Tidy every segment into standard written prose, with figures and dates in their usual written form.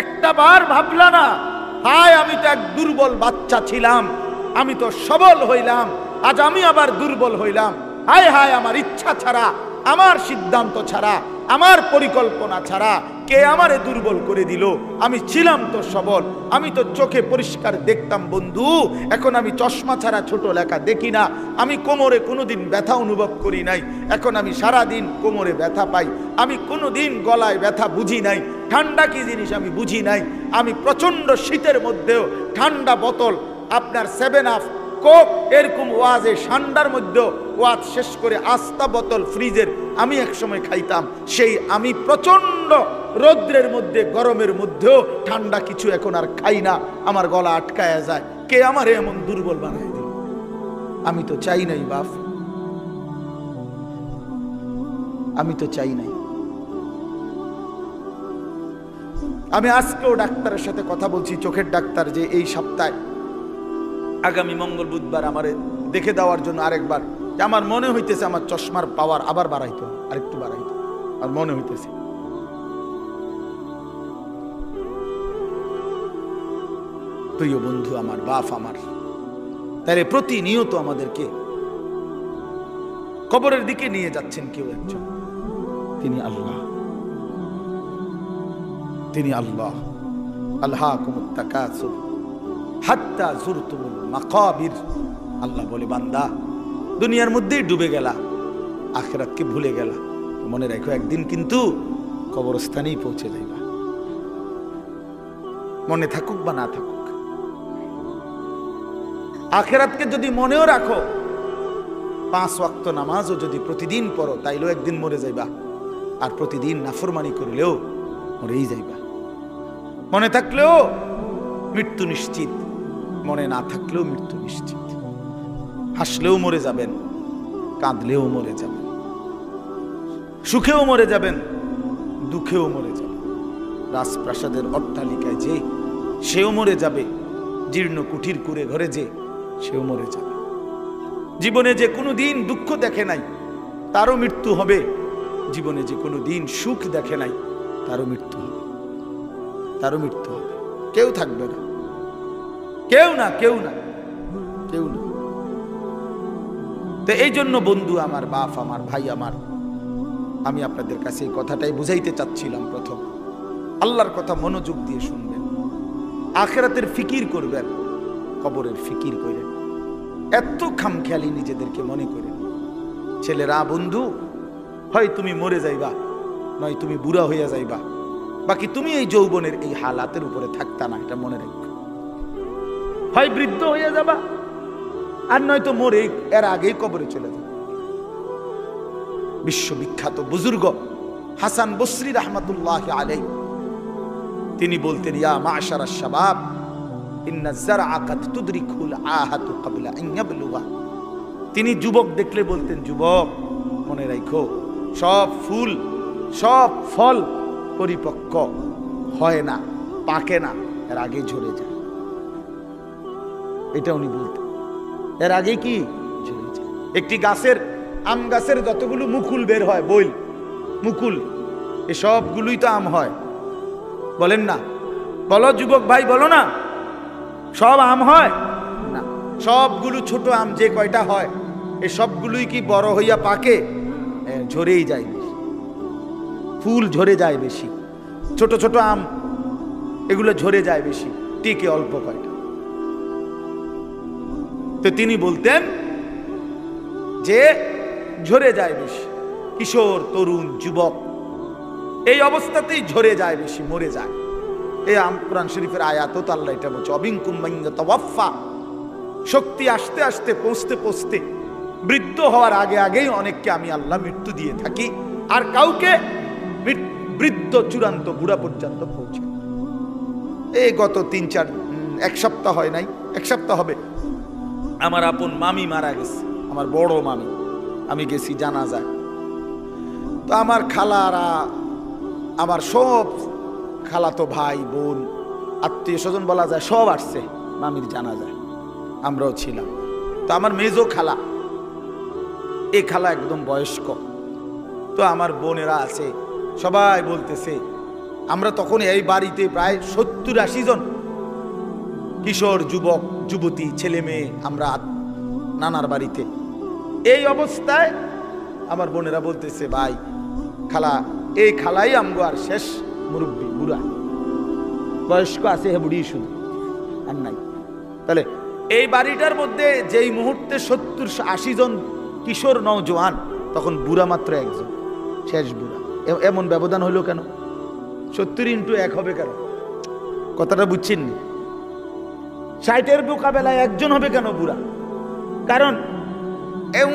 একটা বার ভাবলা না, হায় আমি তো এক দুর্বল বাচ্চা ছিলাম, আমি তো সবল হইলাম, আজ আমি আবার দুর্বল হইলাম। হায় হায়, আমার ইচ্ছা ছাড়া, আমার সিদ্ধান্ত ছাড়া, আমার পরিকল্পনা ছাড়া কে আমারে দুর্বল করে দিল? আমি ছিলাম তো সবল, আমি তো চোখে পরিষ্কার দেখতাম বন্ধু, এখন আমি চশমা ছাড়া ছোট লেখা দেখি না। আমি কোমরে কোনোদিন ব্যথা অনুভব করি নাই, এখন আমি সারা দিন কোমরে ব্যথা পাই। আমি কোনোদিন গলায় ব্যথা বুঝি নাই, ঠান্ডা কি জিনিস আমি বুঝি নাই। আমি প্রচন্ড শীতের মধ্যেও ঠান্ডা বোতল, আপনার 7 আপ, কোক, এরকম ওয়াজে ঠান্ডার মধ্যে ওয়াজ শেষ করে আস্তা বোতল ফ্রিজের আমি একসময় খাইতাম। সেই আমি প্রচন্ড রৌদ্রের মধ্যে, গরমের মধ্যেও ঠান্ডা কিছু এখন আর খাই না, আমার গলা আটকায়া যায়। কে আমারে এমন দুর্বল বানাই দিল? আমি তো চাই নাই বাপ, আমি তো চাই নাই। আমি আজকেও ডাক্তারের সাথে কথা বলছি, চোখের ডাক্তার, যে এই সপ্তাহে আগামী মঙ্গল বুধবার আমারে দেখে দেওয়ার জন্য আরেকবার। আমার মনে হইতেছে আমার চশমার পাওয়ার আবার বাড়াইতো, আরেকটু বাড়াইতো, আর মনে হইতেছে। প্রিয় বন্ধু আমার, বাপ আমার, তাহলে প্রতিনিয়ত আমাদেরকে কবরের দিকে নিয়ে যাচ্ছেন কেউ একজন, তিনি আল্লাহ, তিনি আল্লাহ। আলহাকুমুত তাকাসুর হাত্তা যুরতুমুল মাকাবির। আল্লাহ বলে, বান্দা দুনিয়ার মধ্যেই ডুবে গেলা, আখিরাতকে ভুলে গেলা, মনে রাখো একদিন কিন্তু কবরস্থানেই পৌঁছে যাইবা। মনে থাকুক বা না থাকুক, আখিরাতকে যদি মনেও রাখো, 5 ওয়াক্ত নামাজও যদি প্রতিদিন পড়ো, তাইলেও একদিন মরে যাইবা। আর প্রতিদিন নাফরমানি করলেও মরেই যাইবা। মনে থাকলেও মৃত্যু নিশ্চিত, মনে না থাকলেও মৃত্যু নিশ্চিত। হাসলেও মরে যাবেন, কাঁদলেও মরে যাবেন, সুখেও মরে যাবেন, দুঃখেও মরে যাবেন। রাজপ্রাসাদের অট্টালিকায় যে, সেও মরে যাবে। জীর্ণ কুঠির কুড়ে ঘরে যে, সেও মরে যাবে। জীবনে যে কোনো দিন দুঃখ দেখে নাই, তারও মৃত্যু হবে। জীবনে যে কোনো দিন সুখ দেখে নাই, তারও মৃত্যু হবে, তারও মৃত্যু হবে। কেউ থাকবে না, কেউ না, কেউ না, কেউ না। তো এই জন্য বন্ধু আমার, বাপ আমার, ভাই আমার, আমি আপনাদের কাছে এই কথাটাই বুঝাইতে চাচ্ছিলাম। প্রথম, আল্লাহর কথা মনোযোগ দিয়ে শুনবেন, আখিরাতের ফিকির করবেন, কবরের ফিকির করেন। এত খামখেয়ালি নিজেদেরকে মনে করেন। ছেলেরা, বন্ধু, হয় তুমি মরে যাইবা, নয় তুমি বুড়া হইয়া যাইবা, বাকি তুমি এই যৌবনের এই হালাতের উপরে থাকতা না, এটা মনে রাখো। হয় বৃদ্ধ হইয়া যাবা, আর নয়তো মরে এর আগেই কবরে চলে যাবে। বিশ্ববিখ্যাত বুজুর্গ হাসান বসরি রাহমাতুল্লাহ আলাইহি, তিনি বলতেন, ইয়া মাশারাশ শাবাব ইন্না যারআ কাদ তুদরিকুল আহাতু ক্বাবলা আন ইয়াবলুগা। তিনি যুবক দেখলে বলতেন, যুবক মনে রাখো, সব ফুল, সব ফল পরিপক্ক হয় না, পাকে না, এর আগে ঝরে যায়। এটা উনি বলতেন, এর আগে কি ঝরে যায়। একটি গাছের, আম গাছের যতগুলো মুকুল বের হয়, বইল, মুকুল, এ সবগুলোই তো আম হয়, বলেন না? বলো যুবক ভাই, বলো না, সব আম হয় না। সবগুলো ছোট আম যে কয়টা হয়, এ সবগুলোই কি বড় হইয়া পাকে? ঝরেই যায় বেশি, ফুল ঝরে যায় বেশি, ছোট ছোট আম এগুলো ঝরে যায় বেশি, টিকে অল্প কয়টা। তো তিনি বলতেন যে ঝরে যায় বেশি। কিশোর, তরুণ, যুবক এই অবস্থাতেই ঝরে যায় বেশি, মরে যায়। এই কোরআন শরীফের আয়াত তো আল্লাহ এটা বলছে, অবিনকুম মান ইয়াতাওয়াফা। শক্তি আসতে আসতে, পৌঁছতে পৌঁছতে, বৃদ্ধ হওয়ার আগে আগেই অনেককে আমি আল্লাহ মৃত্যু দিয়ে থাকি, আর কাউকে বৃদ্ধ চূড়ান্ত বুড়া পর্যন্ত পৌঁছে। এই গত 1 সপ্তাহ হয় নাই, 1 সপ্তাহ হবে, আমার আপন মামি মারা গেছে, আমার বড় মামি। আমি গেছি জানাজায়। তো আমার খালারা, আমার সব খালাতো ভাই বোন, আত্মীয় স্বজন বলা যায়, সব আসছে মামির জানাজায়, আমরাও ছিলাম। তো আমার মেজো খালা, এই খালা একদম বয়স্ক। তো আমার বোনেরা আছে, সবাই বলতেছে আমরা তখন এই বাড়িতে প্রায় 70-80 জন কিশোর, যুবক, যুবতী, ছেলে মেয়ে, আমরা নানার বাড়িতে। এই অবস্থায় আমার বোনেরা বলতেছে, ভাই খালা, এই খালাই আমগো আর শেষ মুরব্বী, বুড়া বয়স্ক আছে, হে বুড়ি শুধু আর নাই। তাহলে এই বাড়িটার মধ্যে যেই মুহূর্তে 70-80 জন কিশোর নওজোয়ান, তখন বুড়া মাত্র একজন, শেষ বুড়া। এমন ব্যবধান হইল কেন? 70x1 হবে কেন? কথাটা বুঝছেন? 60-এর মোকাবেলায় একজন হবে কেন বুড়া? কারণ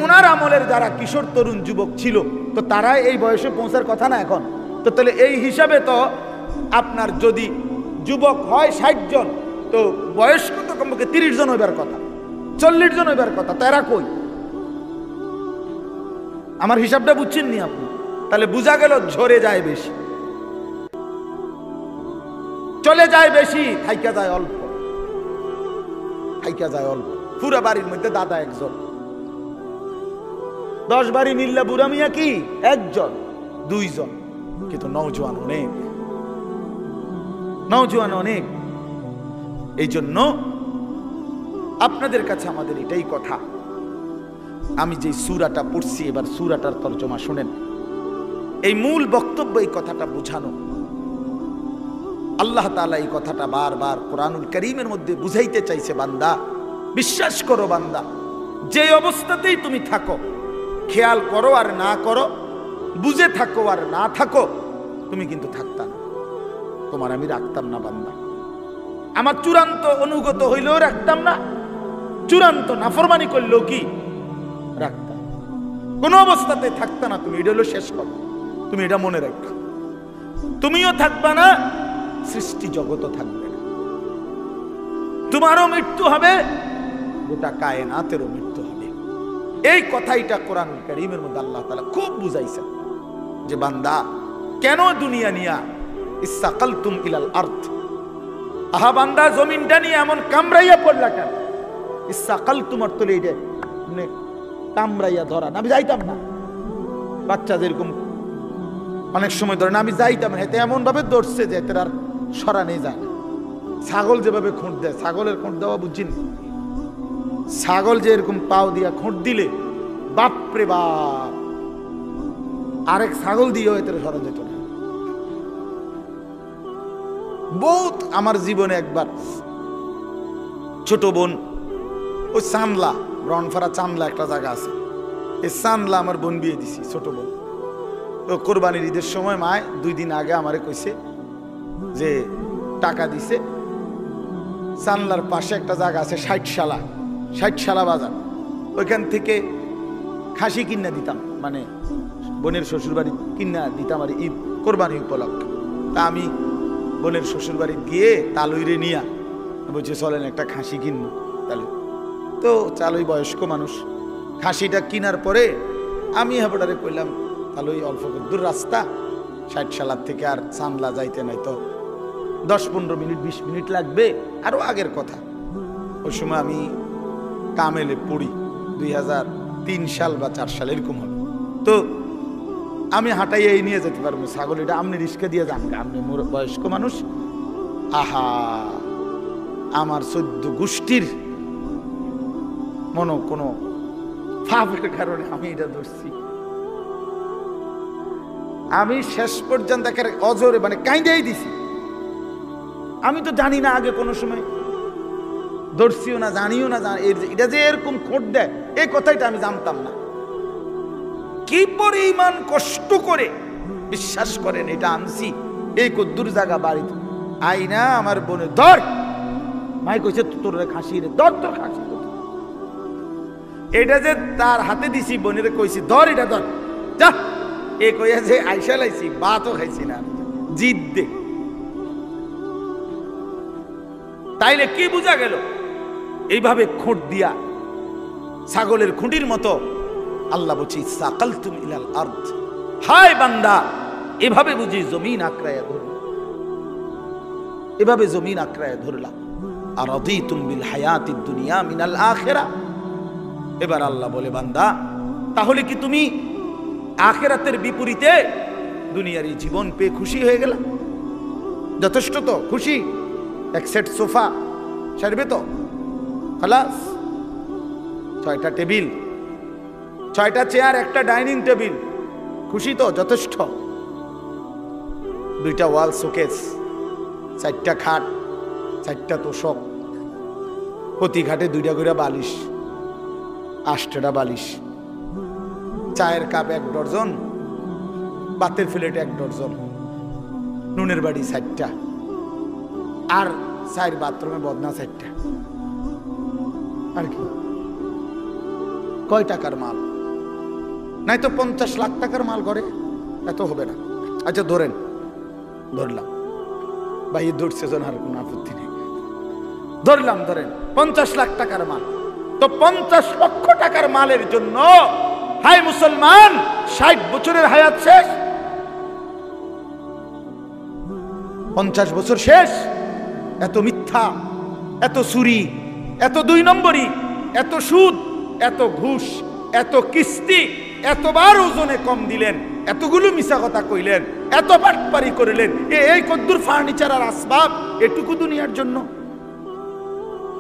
ওনার আমলের যারা কিশোর, তরুণ, যুবক ছিল, তো তারা এই বয়সে পৌঁছার কথা না এখন। তো তাহলে এই হিসাবে তো আপনার যদি যুবক হয় 60 জন, তো বয়স্ক তো কমপক্ষে 30 জন হইবার কথা, 40 জন হইবার কথা। তারা কই? আমার হিসাবটা বুঝছেন নি আপনি? তাহলে বুঝা গেল ঝরে যায় বেশি, চলে যায় বেশি, থাইকা যায় অল্প, থাইকা যায় অল্প। পুরা বাড়ির মধ্যে দাদা একজন, 10 বাড়ি মিললে বুড়া মিয়া কি একজন, 2 জন, কিন্তু নওজোয়ান অনেক, নওজোয়ান অনেক। এই জন্য আপনাদের কাছে আমাদের এটাই কথা, আমি যে সূরাটা পড়ছি, এবার সূরাটার তরজমা শুনেন। এই মূল বক্তব্য এই কথাটা বোঝানো। আল্লাহ তাআলা এই কথাটা বারবার কোরআনুল কারীমের মধ্যে বুঝাইতে চাইছে, বান্দা বিশ্বাস করো, বান্দা যে অবস্থাতেই তুমি থাকো, খেয়াল করো আর না করো, বুঝে থাকো আর না থাকো, তুমি কিন্তু থাকতা না, তোমার আমি রাখতাম না বান্দা। আমার চূড়ান্ত অনুগত হইলেও রাখতাম না, চূড়ান্ত নাফরমানি করলেও কি রাখতাম, কোন অবস্থাতে থাকতা না তুমি। এটা হলো শেষ কথা, তুমি এটা মনে রাখো। তুমিও থাকবা না, সৃষ্টি জগতও থাকবে না। তোমারও মৃত্যু হবে, গোটা কায়নাতেরও মৃত্যু হবে। এই কথাইটা কোরআন কারীমের মধ্যে আল্লাহ তাআলা খুব বুঝাইছেন যে বান্দা কেন দুনিয়া নিয়া ইসসাকালতুম ইলাল আরদ, আহা বান্দা জমিনটা নিয়ে এমন কামড়াইয়া পড়লা কেন? ইসসাকালতুম অর্থ এইটা মানে কামড়াইয়া ধরা। আমি যাইতাম না, বাচ্চা যেরকম অনেক সময় ধরে না, আমি যাইতাম না, এতে এমন ভাবে ধরছে যে এতে আর সরানো যায় না। ছাগল যেভাবে খুঁট দেয়, ছাগলের খুঁট দেওয়া বুঝিনি, ছাগল যে এরকম পাও দিয়া খুঁট দিলে বাপরে বাপ, আরেক ছাগল দিয়েও এতে সরা যেত না। বহুত আমার জীবনে একবার ছোট বোন, ওই চান্দলা, রনফারা চান্দলা একটা জায়গা আছে, এই চান্দলা আমার বোন বিয়ে দিছি, ছোট বোন। তো কোরবানির ঈদের সময় মায় 2 দিন আগে আমারে কইছে যে টাকা দিছে, চান্দলার পাশে একটা জায়গা আছে 60 বাজার, ওইখান থেকে খাসি কিনা দিতাম, মানে বোনের শ্বশুর বাড়ি কিনা দিতাম আর ঈদ কোরবানি উপলক্ষে। তা আমি বোনের শ্বশুর বাড়ি গিয়ে তালুইরে নিয়া বলছে চলেন একটা খাসি কিনবো। তাহলে তো চালুই বয়স্ক মানুষ, খাসিটা কিনার পরে আমি হাবড়ারে কইলাম, তাহলে ওই অল্প দূর রাস্তা, 60 থেকে আর চান্দলা যাইতে নাই তো 10-15 মিনিট 20 মিনিট লাগবে, আরো আগের কথা। ওই সময় আমি কামেলে পড়ি, 2003 সাল বা 4 সাল এরকম হবে। তো আমি হাঁটাইয়া নিয়ে যেতে পারবো ছাগল, এটা আপনি রিস্কা দিয়ে যান, আপনি বয়স্ক মানুষ। আহা, আমার 14 গোষ্ঠীর কোনো পাপের কারণে আমি এটা ধরছি। আমি শেষ পর্যন্ত অজরে মানে কাইন্দাই দিছি। আমি তো জানি না আগে কোনো সময়, ধরছিও না, জানিও না, এটা যে এরকম খোঁট দেয় এই কথাইটা আমি জানতাম না। কি পরিমাণ কষ্ট করে বিশ্বাস করেন এটা আনছি, এই কদ্দুর জায়গা বাড়িতে আইনা আমার বোনে ধর, মাই কইছে তোর খাসি রে, ধর তোর খাসি। এটা যে তার হাতে দিছি, বোনের কইছি ধর, এটা ধর যা, এ কইয়া যে আইসা লাইছি, ভাতও খাইছি না, জিদ দে। তাইলে কি বোঝা গেল? এইভাবে খুঁট দিয়া ছাগলের খুঁটির মতো আল্লাহ বলছি সাকালতুম ইলাল আরদ, হায় বান্দা এভাবে বুঝি জমিন আঁকড়ায়া ধরল, এভাবে জমিন আঁকড়ায়া ধরলা। আর রাদিতুম বিল হায়াতিদ দুনিয়া মিনাল আখিরা। এবার আল্লাহ বলে, বান্দা তাহলে কি তুমি আখিরাতের বিপরীতে দুনিয়ার এই জীবন পেয়ে খুশি হয়ে গেলা? যথেষ্ট তো? খুশি? এক সেট সোফা সারবে তো? খালাস। 6টা টেবিল, 6টা চেয়ার, একটা ডাইনিং টেবিল, খুশি তো? যথেষ্ট। 2টা ওয়াল শোকেস, 4টা খাট, 4টা তোষক, প্রতি ঘাটে 2টা করে বালিশ, 8টা বালিশ, চায়ের কাপ 1 ডজন, ভাতের প্লেট 1 ডজন, নুনের বাড়ি 4টা, আর 4 বাথরুমে বদনা 4টা। আর কি? কয় টাকার মাল? নাই তো 50 লাখ টাকার মাল করে? এত হবে না। আচ্ছা ধরেন, ধরলাম, ভাই ধরছে জন, আর কোনো আপত্তি নেই, ধরলাম, ধরেন 50 লাখ টাকার মাল। তো 50 লক্ষ টাকার মালের জন্য হাই মুসলমান 60 বছরের হায়াত শেষ, 50 বছর শেষ। এত মিথ্যা, এত চুরি, এত 2 নম্বরি, এত সুদ, এত ঘুষ, এত কিস্তি, এতবার ওজনে কম দিলেন, এতগুলো মিছা কথা কইলেন, এত বাটপারি করিলেন, এই কদ্দুর ফার্নিচার আর আসবাব এটুকু দুনিয়ার জন্য।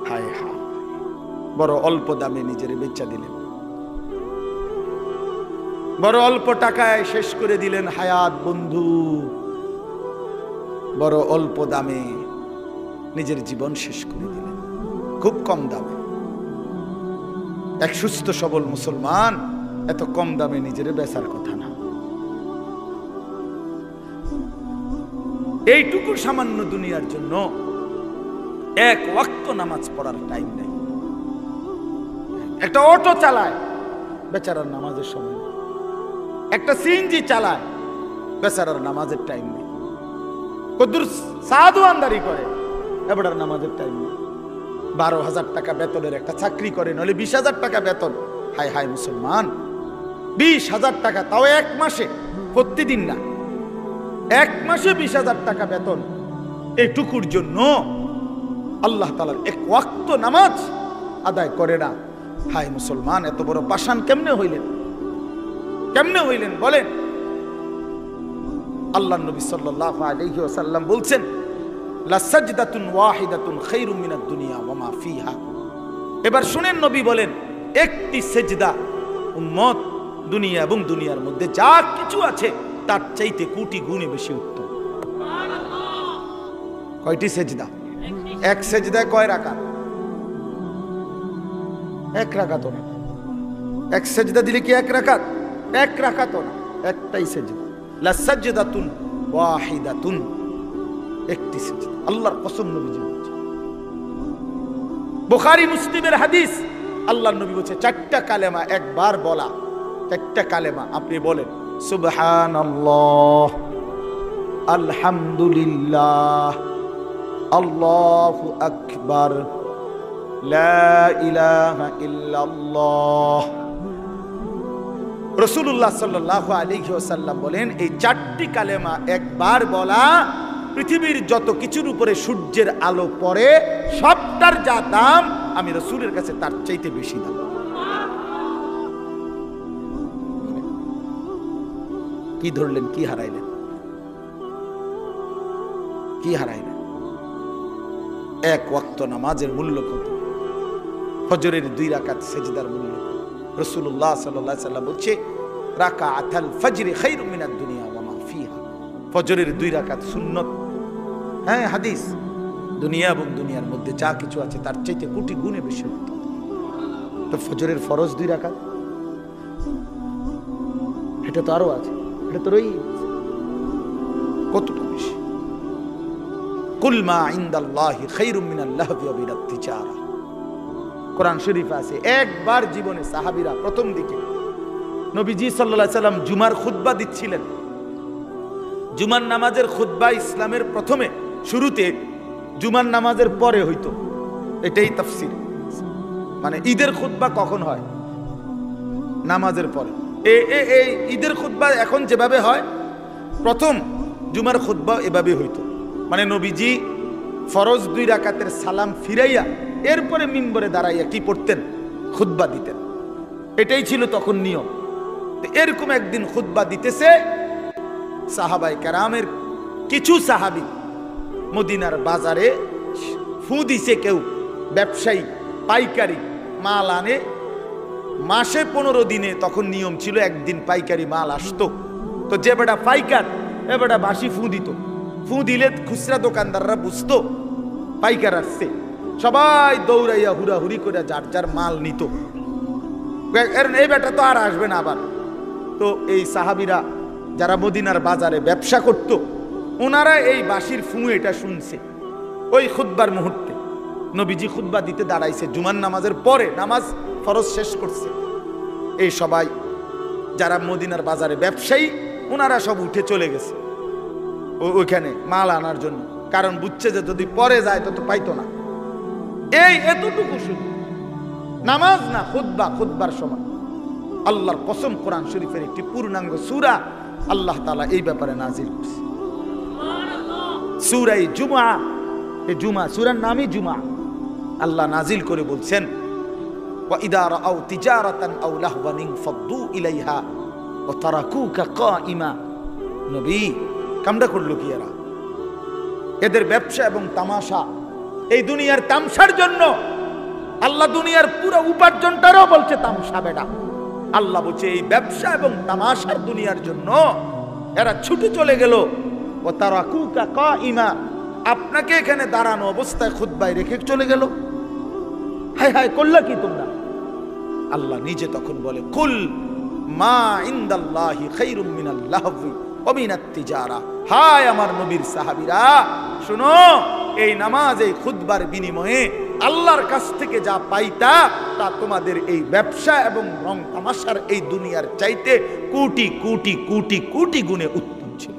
হায় হায়, বড় অল্প দামে নিজের বেচা দিলেন, বড় অল্প টাকায় শেষ করে দিলেন হায়াত বন্ধু, বড় অল্প দামে নিজের জীবন শেষ করে দিলেন, খুব কম দামে। এক সুস্থ সবল মুসলমান এত কম দামে নিজের বেচার কথা না। এইটুকু সামান্য দুনিয়ার জন্য এক ওয়াক্ত নামাজ পড়ার টাইম নেই। একটা অটো চালায়, বেচারার নামাজের সময় নেই। একটা সিএনজি চালায়, বেচারার নামাজের টাইম নেই। কদ্দুর সাধু আন্দারি করে, এবার নামাজের টাইম নেই। 12,000 টাকা বেতনের একটা চাকরি করে, নইলে 20,000 টাকা বেতন। হায় হায় মুসলমান, 20,000 টাকা, তাও 1 মাসে, প্রতিদিন না, 1 মাসে 20,000 টাকা বেতন। এইটুকুর জন্য আল্লাহ তাআলার এক ওয়াক্ত নামাজ আদায় করে না। হায় মুসলমান, এত বড় পাষাণ কেমনে হইলেন? কেমনে হইলেন বলেন? আল্লাহ নবী সাল্লাল্লাহু আলাইহি ওয়াসাল্লাম বলছেন, লা সাজদাতুন ওয়াহিদাতুন খায়রুম মিনাদ দুনিয়া ওয়া মা ফিহা। এবার শুনেন, নবী বলেন, একটি সেজদা উম্মত দুনিয়া এবং দুনিয়ার মধ্যে যা কিছু আছে তার চাইতে কোটি গুণে বেশি উত্তম। কয়টি সেজদা? এক সেজদায় কয় রাকাত? 1 রাকাত না। এক সেজদা দিলে কি 1 রাকাত? 1 রাকাত না, একটাই সেজদা। লা সাজদাতুন ওয়াহিদাতুন, একটি সেজদা। আল্লাহর কসম নবীজি বলছেন, বুখারী মুসলিমের হাদিস, আল্লাহর নবী বলছে 4টা কালেমা একবার বলা, 4টা কালেমা আপনি বলেন, সুবহানাল্লাহ, আলহামদুলিল্লাহ, আল্লাহু আকবার, লা ইলাহা ইল্লাল্লাহ। রাসূলুল্লাহ সাল্লাল্লাহু আলাইহি ওয়াসাল্লাম বলেন, এই 4টি কালেমা একবার বলা পৃথিবীর যত কিছুর উপরে সূর্যের আলো পড়ে সবটার যা দাম, আমি রাসূলের কাছে তার চাইতে বেশি দাম। কি ধরলেন? কি হারাইলেন? কি হারাইলেন? 1 ওয়াক্ত নামাজের মূল্য কত? ফজরের 2 রাকাত সেজদার মূল্য কত? রাসূলুল্লাহ সাল্লাল্লাহু আলাইহি ওয়াসাল্লাম বলছে, রাকাআতুল ফজর খায়রুম মিনাদ দুনিয়া ওয়া মা ফিহা। ফজরের 2 রাকাত সুন্নত, হ্যাঁ হাদিস, দুনিয়া এবং দুনিয়ার মধ্যে যা কিছু আছে তার চাইতে কোটি গুণে বেশি উত্তম। তো ফজরের ফরজ 2 রাকাত, এটা তো আরো আছে, এটা তো রই কতটা বেশি। কুল মা ইনদাল্লাহি খায়রুম মিনাল লাহবি ওয়া মিনাত তিজারা। কোরআন শরীফ আছে, একবার জীবনে সাহাবীরা প্রথম দিকে নবীজি সাল্লাল্লাহু আলাইহি সাল্লাম জুমার খুতবা দিচ্ছিলেন। জুমার নামাজের খুতবা ইসলামের প্রথমে শুরুতে জুমার নামাজের পরে হইতো, এটাই তাফসীর। মানে ঈদের খুতবা কখন হয়? নামাজের পরে। এই ঈদের খুতবা এখন যেভাবে হয়, প্রথম জুমার খুতবা এভাবে হইতো। মানে নবীজি ফরজ 2 রাকাতের সালাম ফিরাইয়া এরপরে মিম্বরে দাঁড়াইয়া কি পড়তেন? খুতবা দিতেন। এটাই ছিল তখন নিয়ম। এরকম একদিন খুতবা দিতেছে, সাহাবায়ে কেরামের কিছু সাহাবী মদিনার বাজারে ফু দিছে কেউ ব্যবসায়ী পাইকারি মাল আনে মাসে 15 দিনে, তখন নিয়ম ছিল একদিন পাইকারি মাল আসতো। তো যে বেটা পাইকার এ বেটা বাসি ফু দিত। ফু দিলে খুচরা দোকানদাররা বুঝতো পাইকার আসছে, সবাই দৌড়াইয়া হুড়াহুড়ি করে যার যার মাল নিত। এই বেটা তো আর আসবে না আবার। তো এই সাহাবীরা যারা মদিনার বাজারে ব্যবসা করত, ওনারা এই বাঁশির ফু এটা শুনছে। ওই খুতবার মুহূর্তে নবীজি খুতবা দিতে দাঁড়াইছে, জুমার নামাজের পরে, নামাজ ফরজ শেষ করছে। এই সবাই যারা মদিনার বাজারে ব্যবসায়ী ওনারা সব উঠে চলে গেছে ওইখানে মাল আনার জন্য, কারণ বুঝছে যে যদি পরে যায় তো পাইতো না। এই এতটুকু শুধু নামাজ না, খুতবার সময় আল্লাহর কসম, কোরআন শরীফের একটি পূর্ণাঙ্গ সূরা আল্লাহ তাআলা এই ব্যাপারে নাজিল করছে, সূরা জুমআ। এই জুমআ সূরার নামই জুমআ। আল্লাহ নাজিল করে বলছেন, ওয়া ইদা রাআউ তিজারাতান আও লাহওয়ান ইনফাদ্দু ইলাইহা ওয়া তারাকুকা কাইমা। নবী কামড়া করলো কি এরা? এদের ব্যবসা এবং তামাশা, এই দুনিয়ার তামসার জন্য আল্লাহ দুনিয়ার পুরো উপার্জনটারও বলছে তামসা বেটা। আল্লাহ বলছে এই ব্যবসা এবং তামাশার দুনিয়ার জন্য এরা ছুটে চলে গেল। ও তারাকুকা কাইমা, আপনাকে এখানে দাঁড়ানো অবস্থায় খুতবায় রেখে চলে গেল। হায় হায় করলা কি তোমরা? আল্লাহ নিজে তখন বলে, কুল মা ইনদাল্লাহি খায়রুম মিনাল লাহবি ওয়া মিনাত তিজারা। হায় আমার নবীর সাহাবীরা, শুনো, এই নামাজ এই খুতবার বিনিময়ে আল্লাহর কাছ থেকে যা পাইতা তা তোমাদের এই ব্যবসা এবং রং তামাশার এই দুনিয়ার চাইতে কোটি কোটি কোটি কোটি গুণে উত্তম ছিল।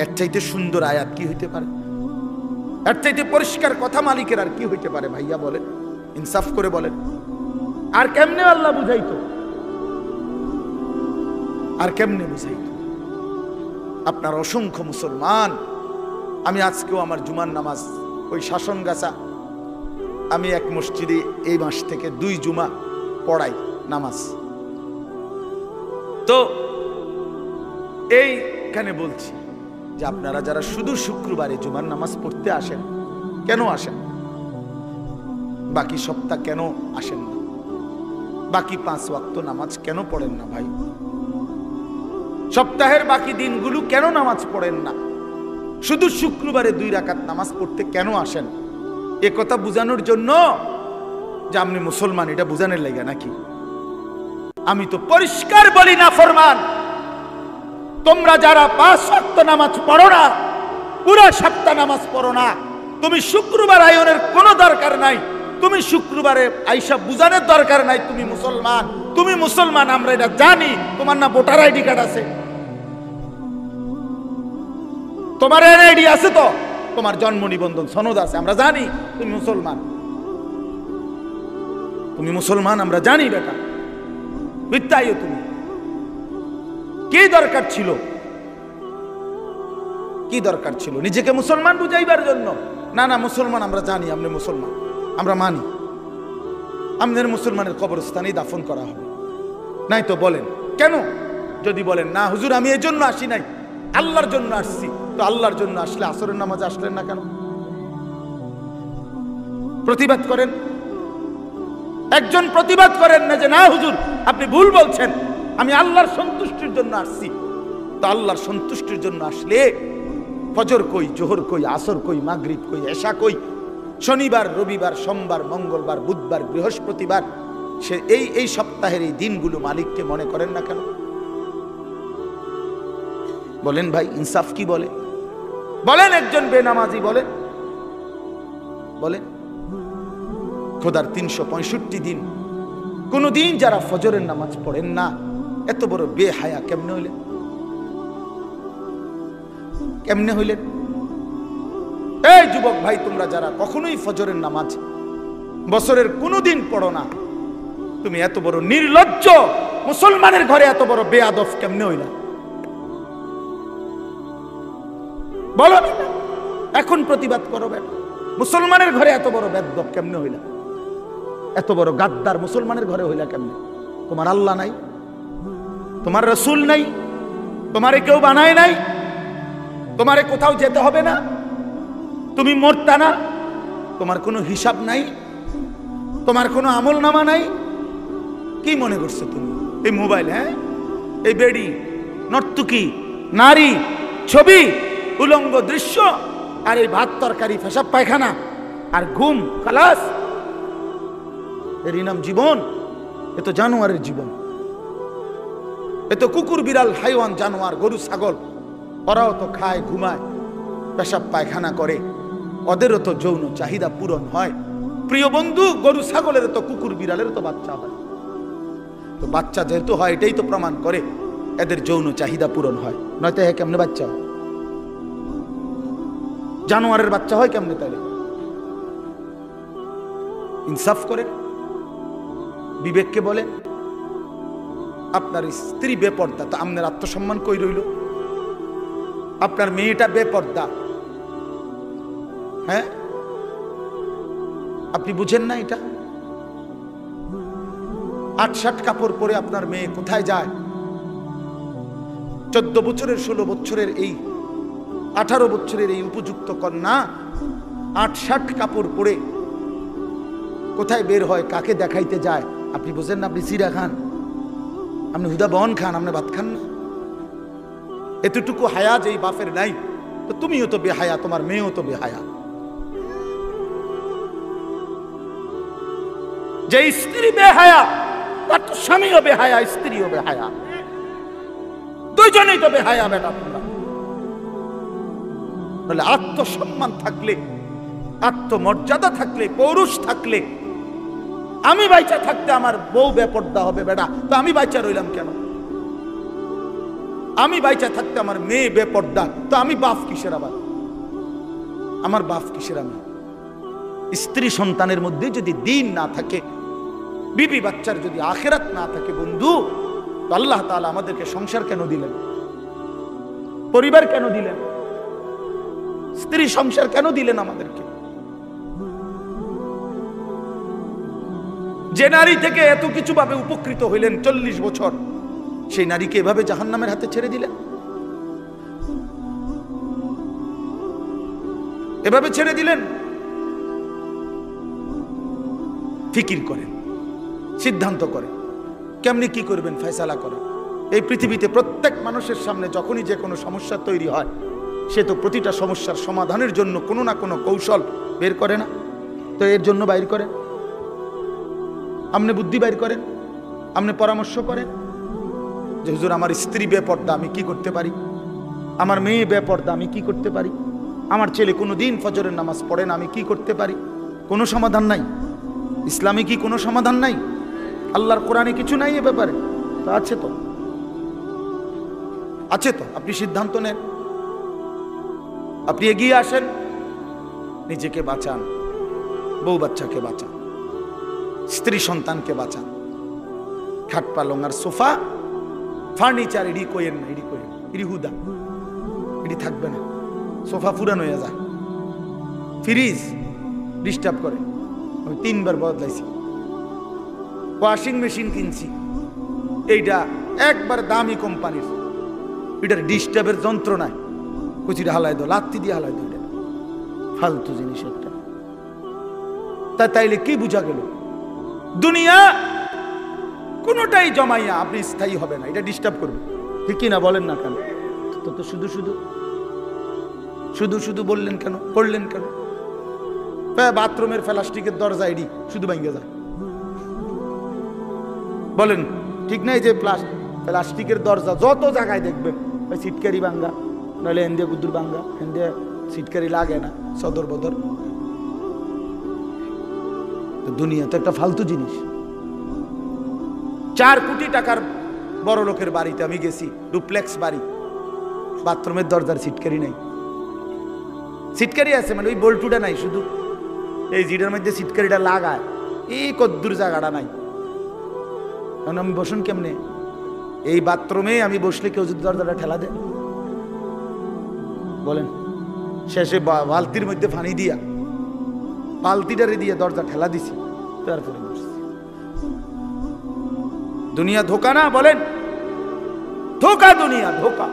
এর চাইতে সুন্দর আয়াত কি হইতে পারে? এর চাইতে পরিষ্কার কথা মালিকের আর কি হইতে পারে? ভাইয়া বলেন, ইনসাফ করে বলেন। আর কেমনে আল্লাহ বুঝাইতো? আর কেমনে বুঝাইতো? আপনার অসংখ্য মুসলমান, আমি আজকেও আমার জুমার নামাজ ওই শাসনগাছা, আমি এক মসজিদে এই মাস থেকে 2 জুমা পড়াই নামাজ। তো এইখানে বলছি যে আপনারা যারা শুধু শুক্রবারে জুমার নামাজ পড়তে আসেন, কেন আসেন? বাকি সপ্তাহ কেন আসেন না? বাকি 5 ওয়াক্ত নামাজ কেন পড়েন না ভাই? সপ্তাহের বাকি দিনগুলো কেন নামাজ পড়েন না? শুধু শুক্রবারে 2 রাকাত নামাজ পড়তে কেন আসেন? এ কথা বুঝানোর জন্য যে আপনি মুসলমান, এটা বুঝানোর লাগে নাকি? আমি তো পরিষ্কার বলি না ফরমান, তোমরা যারা 5 ওয়াক্ত নামাজ পড়ো না, পুরো সপ্তাহ নামাজ পড়ো না, তুমি শুক্রবার আয়োনের কোনো দরকার নাই, তুমি শুক্রবারে আইসা বুঝানোর দরকার নাই তুমি মুসলমান। তুমি মুসলমান আমরা এটা জানি। তোমার না ভোটার আইডি কার্ড আছে? তোমার এনআইডি আছে? তো তোমার জন্ম নিবন্ধন সনদ আছে? আমরা জানি তুমি মুসলমান। তুমি মুসলমান আমরা জানি বেটা। মিথ্যাইও তুমি। কি দরকার ছিল? কি দরকার ছিল নিজেকে মুসলমান বুঝাইবার জন্য? না না, মুসলমান আমরা জানি, আপনি মুসলমান আমরা মানি, আমাদের মুসলমানের কবরস্থানেই দাফন করা হবে। নাই তো বলেন কেন? যদি বলেন না হুজুর আমি এই জন্য আসি নাই, আল্লাহর জন্য আসছি, তো আল্লাহর জন্য আসলে আসরের নামাজে আসলেন না কেন? প্রতিবাদ করেন। একজন প্রতিবাদ করেন না যে না হুজুর আপনি ভুল বলছেন, আমি আল্লাহর সন্তুষ্টির জন্য আসছি। তো আল্লাহর সন্তুষ্টির জন্য আসলে ফজর কই, জোহর কই, আসর কই, মাগরিব কই, এশা কই, শনিবার, রবিবার, সোমবার, মঙ্গলবার, বুধবার, বৃহস্পতিবার, সে এই সপ্তাহের এই দিনগুলো মালিককে মনে করেন না কেন? বলেন ভাই, ইনসাফ কি বলে? বলেন একজন বেনামাজি বলেন, বলেন খোদার 365 দিন কোন দিন যারা ফজরের নামাজ পড়েন না, এত বড় বেহায়া কেমনে হইলেন? কেমনে হইলেন? এই যুবক ভাই, তোমরা যারা কখনোই ফজরের নামাজ বছরের কোনোদিন পড়ো না, তুমি এত বড় নির্লজ্জ মুসলমানের ঘরে এত বড় বেয়াদব কেমনে হইলা? বলো এখন, প্রতিবাদ করো বেটা। মুসলমানের ঘরে এত বড় বেয়াদব কেমনে হইলা? এত বড় গাদ্দার মুসলমানের ঘরে হইলা কেমনে? তোমার আল্লাহ নাই, তোমার রাসূল নাই, তোমারে কেউ বানায় নাই, তোমারে কোথাও যেতে হবে না, তুমি মরতা না, তোমার কোনো হিসাব নাই, তোমার কোনো আমল নামা নাই। কি মনে করছো তুমি? এই মোবাইল, হ্যাঁ, এই বেড়ি, নর্তুকি, নারী, ছবি, উলঙ্গ দৃশ্য, আর এই ভাত তরকারি, পেশাব পায়খানা আর ঘুম, খালাস, এরই নাম জীবন? এ তো জানোয়ারের জীবন। এ তো কুকুর, বিড়াল, হাইওয়ান, জানোয়ার, গরু, ছাগল, ওরাও তো খায়, ঘুমায়, পেশাব পায়খানা করে, ওদেরও তো যৌন চাহিদা পূরণ হয়। প্রিয় বন্ধু, গরু ছাগলের তো, কুকুর বিড়ালের তো বাচ্চা হয়। তো বাচ্চা যেহেতু হয়, এটাই তো প্রমাণ করে এদের যৌন চাহিদা পূরণ হয়, নয়তো হ্যাঁ কেমনে বাচ্চা হয়? জানোয়ারের বাচ্চা হয় কেমনে? তাহলে ইনসাফ করে, বিবেককে বলে। আপনার স্ত্রী বেপর্দা, তো আপনার আত্মসম্মান কই রইল? আপনার মেয়েটা বেপর্দা, হ্যাঁ, আপনি বুঝেন না এটা? ৮-৭ কাপড় পরে আপনার মেয়ে কোথায় যায়? 14 বছরের, 16 বছরের, এই 18 বছরের এই উপযুক্ত কন্যা ৮-৭ কাপড় পরে কোথায় বের হয়, কাকে দেখাইতে যায়? আপনি বুঝেন না? আপনি সিরা খান, আপনি হুদা বন খান, আপনি ভাত খান না? এতটুকু হায়া যেই বাপের নাই, তো তুমিও তো বেহায়া, তোমার মেয়েও তো বেহায়া। যে স্ত্রী বেহায়া, তার তো স্বামীও বেহায়া, স্ত্রীও বেহায়া, দুইজনেই তো বেহায়া বেটা তোমরা। বলে আত্মসম্মান থাকলে, আত্মমর্যাদা থাকলে, পৌরুষ থাকলে, আমি বাইচা থাকতে আমার বউ বেপর্দা হবে বেটা, তো আমি বাইচা রইলাম কেন? আমি বাইচা থাকতে আমার মেয়ে বেপর্দা, তো আমি বাপ কিসের? আবার আমার বাপ কিসের? আমি স্ত্রী সন্তানের মধ্যে যদি দিন না থাকে, বিবি বাচ্চার যদি আখিরাত না থাকে বন্ধু, তো আল্লাহ তাআলা আমাদেরকে সংসার কেন দিলেন? পরিবার কেন দিলেন? স্ত্রী সংসার কেন দিলেন আমাদেরকে? যে নারী থেকে এত কিছু ভাবে উপকৃত হইলেন 40 বছর, সেই নারীকে এভাবে জাহান্নামের হাতে ছেড়ে দিলেন? এভাবে ছেড়ে দিলেন? ফিকির করেন, সিদ্ধান্ত করেন, কেমনি কি করবেন, ফয়সালা করেন। এই পৃথিবীতে প্রত্যেক মানুষের সামনে যখনই যে কোনো সমস্যা তৈরি হয়, সে তো প্রতিটা সমস্যার সমাধানের জন্য কোনো না কোনো কৌশল বের করে না? তো এর জন্য বাইর করেন, আপনি বুদ্ধি বাইর করেন, আপনি পরামর্শ করেন যে হুজুর আমার স্ত্রী বেপর্দা, আমি কি করতে পারি? আমার মেয়ে বেপর্দা, আমি কি করতে পারি? আমার ছেলে কোনোদিন ফজরের নামাজ পড়ে না, আমি কি করতে পারি? কোনো সমাধান নাই? ইসলামে কি কোনো সমাধান নাই? আল্লাহর কোরআনে কিছু নাই এ ব্যাপারে? তো আছে তো, আছে তো। আপনি সিদ্ধান্ত নেন, আপনি এগিয়ে আসেন, নিজেকে বাঁচান, বউ বাচ্চাকে বাঁচান, স্ত্রী সন্তানকে বাঁচান। খাট পালং আর সোফা ফার্নিচার এডি কইেন না, এডি কইেন, এডি হুদা, এডি থাকবে না। সোফা পুরান হয়ে যায়, ফ্রিজ ডিস্টার্ব করে, আমি 3 বার বদলাইছি। ওয়াশিং মেশিন কিনছি, এইটা একবার দামি কোম্পানির, এটার ডিস্টার্বের যন্ত্রণায় কুচিটা হালাই দো, লাত্তি দিয়ে হালাই দো, এটা ফালতু জিনিস একটা। তাইলে কি বুঝা গেল? দুনিয়া কোনোটাই জমাইয়া আপনি স্থায়ী হবে না, এটা ডিস্টার্ব করবে, ঠিক না? বলেন না কেন? তো শুধু শুধু শুধু শুধু বললেন কেন, করলেন কেন? বাথরুমের প্লাস্টিকের দরজা এডি শুধু ভাঙ্গে যায়, বলেন ঠিক নাই? যে প্লাস্টিকের দরজা যত জায়গায় দেখবেন, ওই সিটকারি ভাঙ্গা, নইলে এন দিয়ে গুদ্দুর ভাঙ্গা, এন দিয়ে সিটকারি লাগে না, সদর বদর। তো দুনিয়া তো একটা ফালতু জিনিস। 4 কোটি টাকার বড় লোকের বাড়িতে আমি গেছি, ডুপ্লেক্স বাড়ি, বাথরুমের দরজার সিটকারি নাই। সিটকারি আছে মানে ওই বল্টুটা নাই, শুধু এই জিটার মধ্যে সিটকারিটা লাগায়, এই কদ্দুর জায়গাটা নাই। কারণ আমি বসুন কেমনে? এই বাথরুমে আমি বসলে কেউ যদি দরজাটা ঠেলা দেয়, বলেন? শেষে বালতির মধ্যে পানি দিয়া, বালতিটারে দিয়ে দরজা ঠেলা দিছি, তারপরে বসছি। দুনিয়া ধোকা না? বলেন ধোকা, দুনিয়া ধোকা,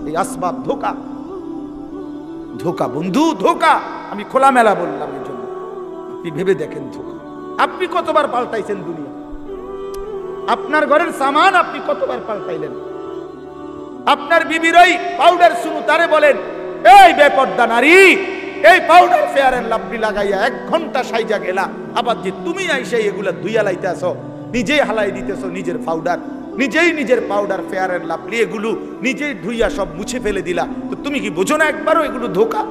এই আসবাব ধোকা। ধোকা বন্ধু, ধোকা। আমি খোলামেলা বললাম এই জন্য, আপনি ভেবে দেখেন ধোকা। আপনি কতবার পাল্টাইছেন দুনিয়া? আপনার ঘরের সামান আপনি কতবার পাল্টাইলেন? আপনার বিবির ওই পাউডার শুনু তারে বলেন, এই বেপর্দা নারী, এই পাউডার ফেয়ার এন্ড লাভলি লাগাইয়া 1 ঘন্টা সাইজা গেলা, আবার যে তুমি আইসা এগুলা ধুইয়া লাইতেছ, নিজেই হালাই দিতেছ নিজের পাউডার, নিজের পাউডার ফেয়ার এন্ড লাভলি এগুলো নিজেই ধুইয়া সব মুছে ফেলে দিলা, তো তুমি কি বোঝো না একবারও এগুলো ধোকা?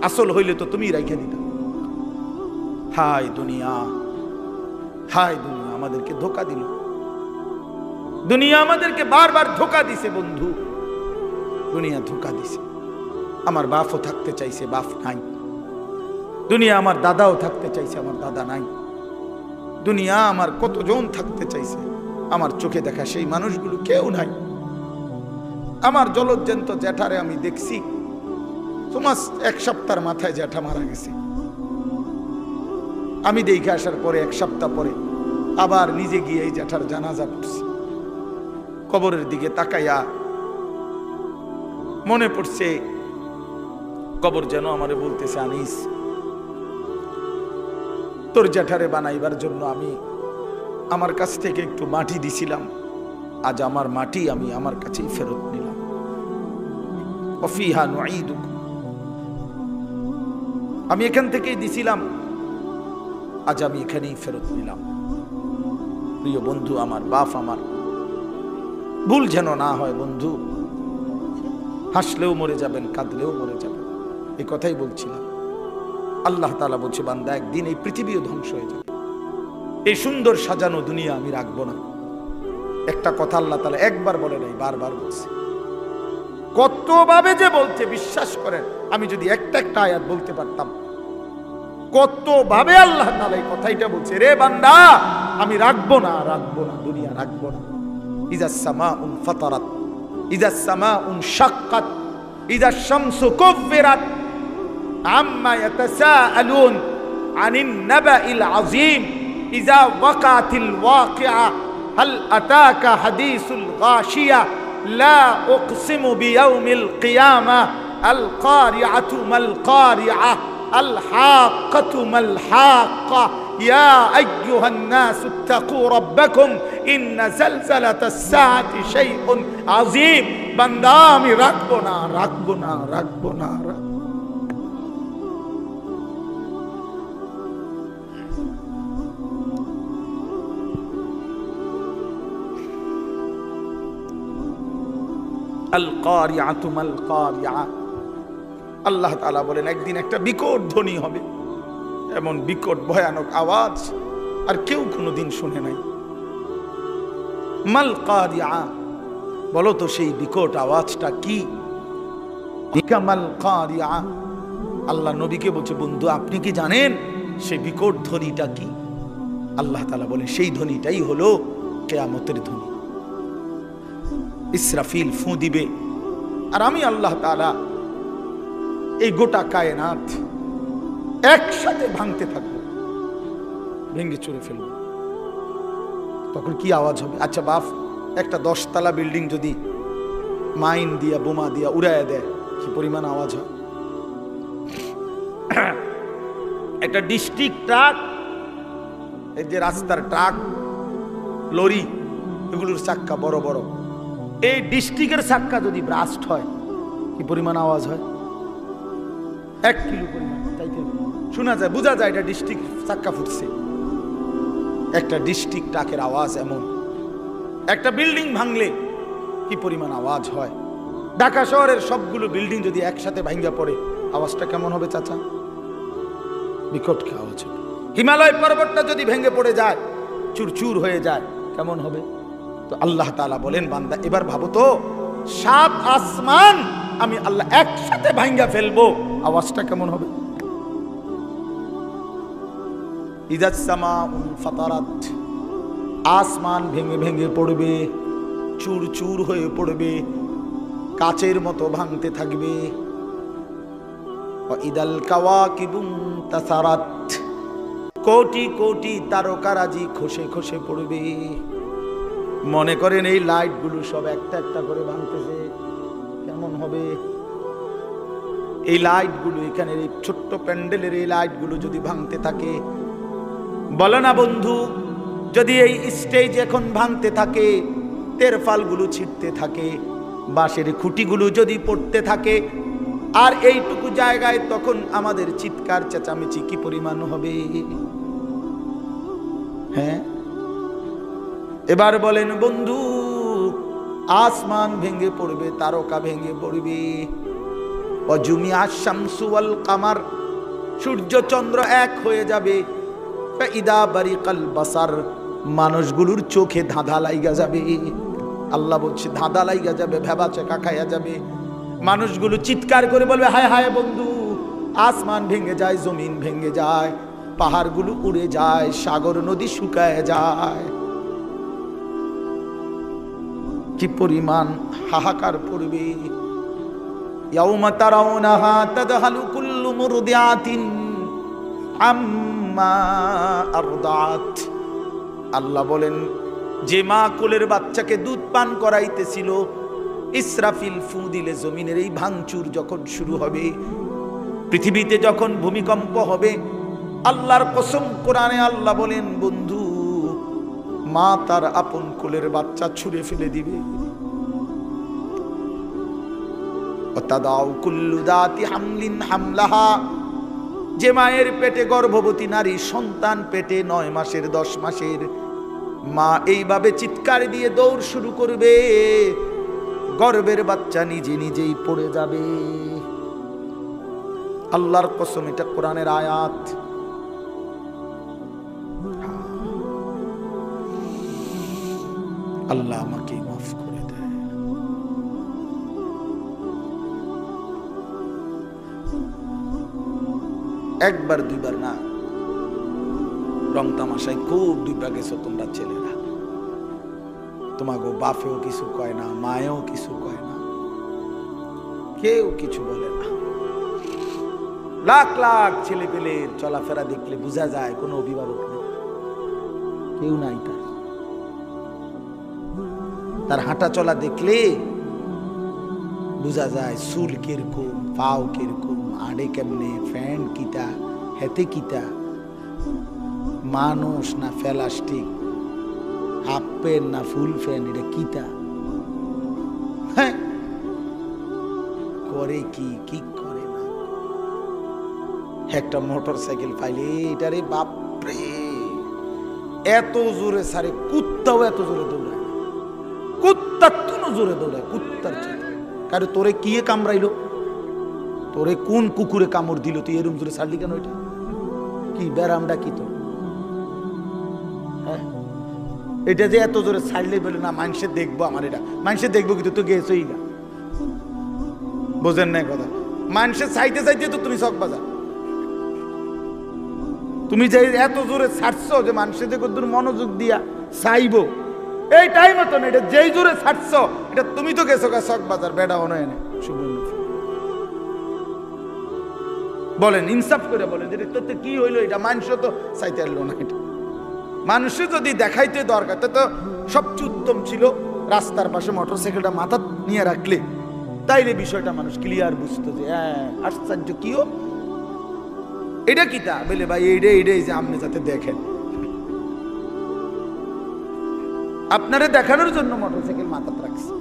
আসল হইলে তো তুমি রাইখা দিতা। হায় দুনিয়া, হায় দুনিয়া আমাদেরকে ধোকা দিল। দুনিয়া আমাদেরকে বারবার ধোকা দিছে বন্ধু, দুনিয়া ধোকা দিছে। আমার বাপও থাকতে চাইছে, বাপ নাই। দুনিয়া আমার দাদাও থাকতে চাইছে, আমার দাদা নাই। দুনিয়া আমার কতজন থাকতে চাইছে, আমার চোখে দেখা সেই মানুষগুলো কেউ নাই। আমার জলজ্জন্ত জ্যাঠারে আমি দেখছি, তোমার 1 সপ্তাহের মাথায় জ্যাঠা মারা গেছে। আমি দেখে আসার পরে 1 সপ্তাহ পরে আবার নিজে গিয়ে এই জ্যাঠার জানাজা পড়ছি। কবরের দিকে তাকাইয়া মনে পড়ছে, কবর যেন আমারে বলতেছে, আনিস তোর জ্যাঠারে বানাইবার জন্য আমি আমার কাছ থেকে একটু মাটি দিছিলাম, আজ আমার মাটি আমি আমার কাছেই ফেরত নিলাম। ওয়াফিহা নুঈদুকুম, আমি এখান থেকেই দিছিলাম, আজ আমি এখানেই ফেরত নিলাম। প্রিয় বন্ধু আমার, বাপ আমার, ভুল যেন না হয় বন্ধু। হাসলেও মরে যাবেন, কাঁদলেও মরে যাবেন, এই কথাই বলছিলাম। আল্লাহ তাআলা বলছে, বান্দা একদিন এই পৃথিবীও ধ্বংস হয়ে যাবে, এই সুন্দর সাজানো দুনিয়া আমি রাখবো না। একটা কথা আল্লাহ তাআলা একবার বলে নাই, বারবার বলছে। কতভাবে যে বলছে বিশ্বাস করেন, আমি যদি একটা আয়াত বলতে পারতাম, কতভাবে আল্লাহ তাআলা এই কথাইটা বলছে, রে বান্দা আমি রাখবো না, রাখবো না, দুনিয়া রাখবো না। ইযাস সামাউন ফাতারাত, ইযাস সামাউন শাক্কাত, ইযাস শামসু কুব্বিরাত, আম্মা ইয়াতাসাআলুন আনিন নাবাইল আযীম, ইযা ওয়াকাতিল ওয়াকিআ, হাল আতাকা হাদিসুল গাশিয়া, লা উকসিমু বিয়াউমিল কিয়ামা, আল কারিআতু মাল কারিআ, আল হাক্কাতু মাল হাক্কা, ইয়া আইয়ুহান নাস ইত্তাকু রাব্বাকুম ইন্না জালজালাতাস সাআতি শাইউন আযীম। বান্দা আমি রাখবো না, রাখবো না, রাখবো না। আল কারিআতু মাল কারিআ, আল্লাহ তাআলা বলেন একদিন একটা বিকট ধ্বনি হবে, এমন বিকট ভয়ানক আওয়াজ আর কেউ কোনোদিন শুনে নাই। মাল কারিআ, বলো তো সেই বিকট আওয়াজটা কি? মাল কারিআ, আল্লাহ নবীকে বলছে, বন্ধু আপনি কি জানেন সেই বিকট ধ্বনিটা কি? আল্লাহ তাআলা বলেন সেই ধ্বনিটাই হলো কিয়ামতের ধ্বনি। ইসরাফিল ফু দিবে, আর আমি আল্লাহ তাআলা এই গোটা কায়নাত একসাথে ভাঙতে থাকবো, ভেঙে চুরে ফেলবো। তখন কি আওয়াজ হবে? আচ্ছা বাপ, একটা 10 তলা বিল্ডিং যদি মাইন দিয়া, বোমা দিয়া উড়াইয়া দেয়, কি পরিমাণ আওয়াজ হয়? একটা ডিস্ট্রিক্ট ট্রাক, এই যে রাস্তার ট্রাক, লরি, এগুলোর চাক্কা বড় বড়, এই ডিস্ট্রিক্টের চাক্কা যদি ব্রাস্ট হয়, কি পরিমাণ আওয়াজ হয়? 1 কিলো পরিমাণ, তাই তো শোনা যায়, বোঝা যায় এটা ডিস্ট্রিক্ট চাক্কা ফুটছে। একটা ডিস্ট্রিক্ট ট্রাকের আওয়াজ এমন। একটা বিল্ডিং ভাঙলে কি পরিমাণ আওয়াজ হয়? ঢাকা শহরের সবগুলো বিল্ডিং যদি একসাথে ভাঙ্গা পড়ে, আওয়াজটা কেমন হবে চাচা? বিকট আওয়াজ হবে। হিমালয় পর্বতটা যদি ভেঙে পড়ে যায়, চুরচুর হয়ে যায়, কেমন হবে? তো আল্লাহ তাআলা বলেন, বান্দা এবার ভাবো তো, 7 আসমান আমি আল্লাহ একসাথে ভাঙ্গা ফেলবো, আওয়াজটা কেমন হবে? ইযাস সামাউন ফাতারাত, আসমান ভেঙে ভেঙে পড়বে, চুর চুর হয়ে পড়বে, কাচের মতো ভাঙতে থাকবে। ইদাল কাওয়াকিবুন তাসারাত, কোটি কোটি তারকারাজি খসে খসে পড়বে। মনে করেন এই লাইটগুলো সব একটা একটা করে ভাঙতেছে, কেমন হবে? এই লাইটগুলো, এখানের এই ছোট্ট প্যান্ডেলের এই লাইটগুলো যদি ভাঙতে থাকে, বলো না বন্ধু, যদি এই স্টেজ এখন ভাঙতে থাকে, তেরফালগুলো ছিটতে থাকে, বাঁশের খুঁটিগুলো যদি পড়তে থাকে, আর এইটুকু জায়গায় তখন আমাদের চিৎকার চেঁচামেচি কি পরিমাণ হবে? হ্যাঁ, এবার বলেন বন্ধু, আসমান ভেঙে পড়বে, তারকা ভেঙে পড়বে। অজুমিয়া শামসু ওয়াল কামার, সূর্য চন্দ্র এক হয়ে যাবে। ফাইদা বারিকাল বাসার, মানুষগুলোর চোখে ধাঁধা লাইগা যাবে। আল্লাহ বলছে ধাঁধা লাইগা যাবে, ভেবা চেকা খাইয়া যাবে। মানুষগুলো চিৎকার করে বলবে, হায় হায় বন্ধু, আসমান ভেঙে যায়, জমিন ভেঙে যায়, পাহাড়গুলো উড়ে যায়, সাগর নদী শুকায় যায়। কি পরিমাণ হাহাকার পড়বে। ইয়াউমা তারাউনাহা তাদহালু কুল্লু মুরদিআতিন আম্মা আরদাত। আল্লাহ বলেন, যে মা কোলের বাচ্চাকে দুধ পান করাইতেছিল, ইসরাফিল ফু দিলে জমিনের এই ভাঙচুর যখন শুরু হবে, পৃথিবীতে যখন ভূমিকম্প হবে, আল্লাহর কসম, কোরআনে আল্লাহ বলেন বন্ধু, মা তার আপন কোলের বাচ্চা ছুঁড়ে ফেলে দিবে। ওয়াতাদাউ কুল্লু দাতি হামলিন হামলাহা, যে মায়ের পেটে গর্ভবতী নারী, সন্তান পেটে 9 মাসের 10 মাসের, মা এইভাবে চিৎকার দিয়ে দৌড় শুরু করবে, গর্ভের বাচ্চা নিজে নিজেই পড়ে যাবে। আল্লাহর কসম, এটা কোরআনের আয়াত। আল্লাহ আমাকে মাফ করে দেয়। একবার দুইবার না, রং তামাশায় খুব দুইবার গেছো তোমরা ছেলেরা। তোমাকে বাপেও কিছু কয় না, মায়েও কিছু কয় না, কেউ কিছু বলে না। লাখ লাখ ছেলে পেলের চলাফেরা দেখলে বোঝা যায় কোনো অভিভাবক নেই, কেউ নাই। তার হাঁটা চলা দেখলে বোঝা যায় চুল কিরকম, পাও কিরকম, আড়ে কেমনে, ফ্যান্ট কিতা, হেতে কিতা, মানুষ না প্লাস্টিক, হাফ প্যান্ট না ফুল প্যান্ট, এটা কিতা, হ্যাঁ, করে কি কি করে না। একটা মোটর সাইকেল পাইলে এটারে বাপরে এত জোরে সারে, কুত্তাও এত জোরে দৌড়ায়, কুত্তার তুনো জোরে দৌড়ায়, কুত্তার চেয়ে। কারণ তোরে কি কামড়াইলো, তোরে কোন কুকুরে কামড় দিল, তুই এরম জোরে ছাড়লি কেন? এটা কি ব্যারামটা কি তোর? হ্যাঁ, এটা যে এত জোরে ছাড়লে বলে না মানুষে দেখবো, আমার এটা মানুষে দেখবো, কিন্তু তুই গেছই না। বোঝেন না কথা? মানুষে চাইতে চাইতে তো তুমি চক বাজার, তুমি যে এত জোরে ছাড়ছো যে মানুষের যে কত মনোযোগ দিয়া চাইবো, এই টাইম তো না, এটা যেই জোরে ছাড়ছো, এটা তুমি তো গেছো চক বাজার, বেড়া অনয় না। বলেন ইনসাফ করে বলেন, যেটা তোর কি হইলো, এটা মানুষ তো চাইতে আসলো না। এটা মানুষে যদি দেখাইতে দরকার, তো সবচেয়ে উত্তম ছিল রাস্তার পাশে মোটরসাইকেলটা মাথা নিয়ে রাখলে, তাইলে বিষয়টা মানুষ ক্লিয়ার বুঝতো যে হ্যাঁ আশ্চর্য কিও, এটা কিতা বলে ভাই, এইটাই যে আপনি যাতে দেখেন, আপনারে দেখানোর জন্য মোটরসাইকেল মাথা রাখছে।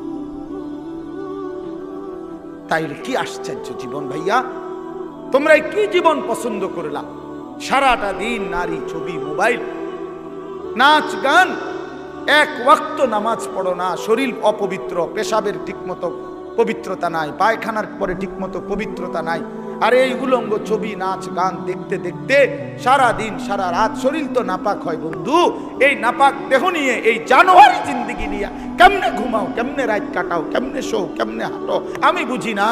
তাইলে কি আশ্চর্য জীবন ভাইয়া, তোমরা কি জীবন পছন্দ করলা? সারাটা দিন নারী, ছবি, মোবাইল, নাচ গান, এক ওয়াক্ত নামাজ পড়ো না, শরীর অপবিত্র, পেশাবের ঠিকমতো পবিত্রতা নাই, পায়খানার পরে ঠিকমতো পবিত্রতা নাই, আর এই উলঙ্গ ছবি, নাচ গান দেখতে দেখতে সারা দিন সারা রাত শরীর তো নাপাক হয় বন্ধু। এই নাপাক দেহ নিয়ে, এই জানোয়ারি জিন্দেগি নিয়ে কেমনে ঘুমাও, কেমনে রাত কাটাও, কেমনে শো, কেমনে হাঁটো, আমি বুঝি না।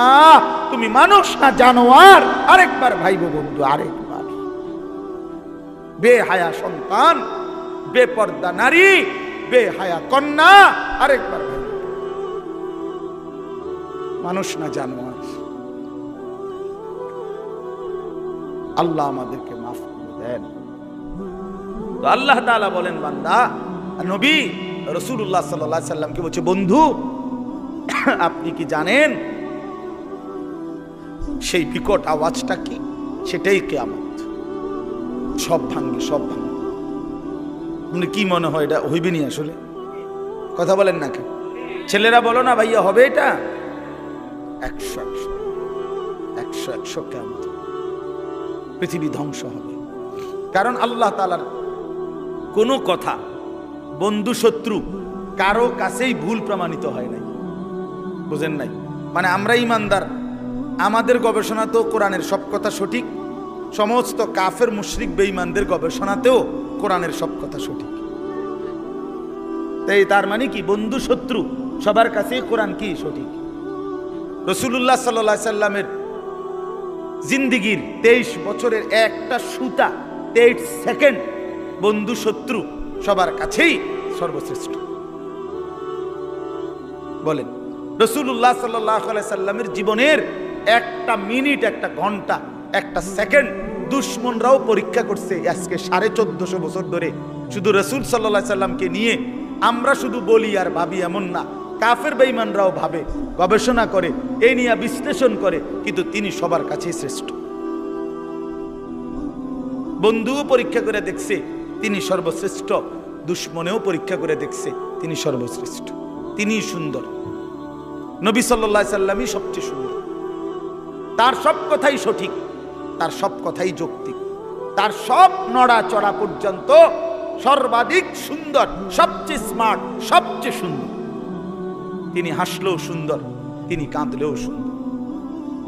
তুমি মানুষ না জানোয়ার? আরেকবার ভাইবো বন্ধু, আরেকবার। বেহায়া সন্তান, বেপর্দা নারী, বেহায়া কন্যা, আরেকবার ভাইবো, মানুষ না জানোয়ার। আল্লাহ আমাদেরকে মাফ করে দেন। তো আল্লাহ তাআলা বলেন, বান্দা নবী রাসূলুল্লাহ সাল্লাল্লাহু আলাইহি সাল্লামকে বলছে, বন্ধু আপনি কি জানেন সেই বিকট আওয়াজটা কি? সেটাই কিয়ামত। সব ভাঙবে, সব ভাঙবে। আপনি কি মনে হয় এটা হইবে নি? আসলে কথা বলেন না কেন? ছেলেরা বলো না ভাইয়া, হবে এটা? 100 কিয়ামত, পৃথিবী ধ্বংস হবে। কারণ আল্লাহ তাআলার কোনো কথা বন্ধু শত্রু কারো কাছেই ভুল প্রমাণিত হয় নাই। বুঝেন নাই? মানে আমরা ইমানদার, আমাদের গবেষণা তো কোরআনের সব কথা সঠিক, সমস্ত কাফের মুশরিক বেঈমানদের গবেষণাতেও কোরআনের সব কথা সঠিক। তাই তার মানে কি? বন্ধু শত্রু সবার কাছে কোরআন কি সঠিক। রাসূলুল্লাহ সাল্লাল্লাহু আলাইহি সাল্লামের জিন্দেগীর 23 বছরের একটা সুতা 23 সেকেন্ড বন্ধু শত্রু সবার কাছেই সর্বশ্রেষ্ঠ। বলেন, রাসূলুল্লাহ সাল্লাল্লাহু আলাইহি সাল্লামের জীবনের একটা মিনিট, একটা ঘন্টা, একটা সেকেন্ড দুশমনরাও পরীক্ষা করছে। আজকে 1450 বছর ধরে শুধু রাসূল সাল্লাল্লাহু আলাইহি সাল্লামকে নিয়ে আমরা শুধু বলি আর ভাবি এমন না, কাফের বেঈমানরাও ভাবে, গবেষণা করে, এই নিয়ে বিশ্লেষণ করে, কিন্তু তিনি সবার কাছেই শ্রেষ্ঠ। বন্ধুও পরীক্ষা করে দেখছে তিনি সর্বশ্রেষ্ঠ, দুশমনেও পরীক্ষা করে দেখছে তিনি সর্বশ্রেষ্ঠ। তিনি সুন্দর, নবী সাল্লাল্লাহু আলাইহি সাল্লামই সবচেয়ে সুন্দর। তার সব কথাই সঠিক, তার সব কথাই যৌক্তিক, তার সব নড়াচড়া পর্যন্ত সর্বাধিক সুন্দর, সবচেয়ে স্মার্ট, সবচেয়ে সুন্দর। তিনি হাসলেও সুন্দর, তিনি কাঁদলেও সুন্দর।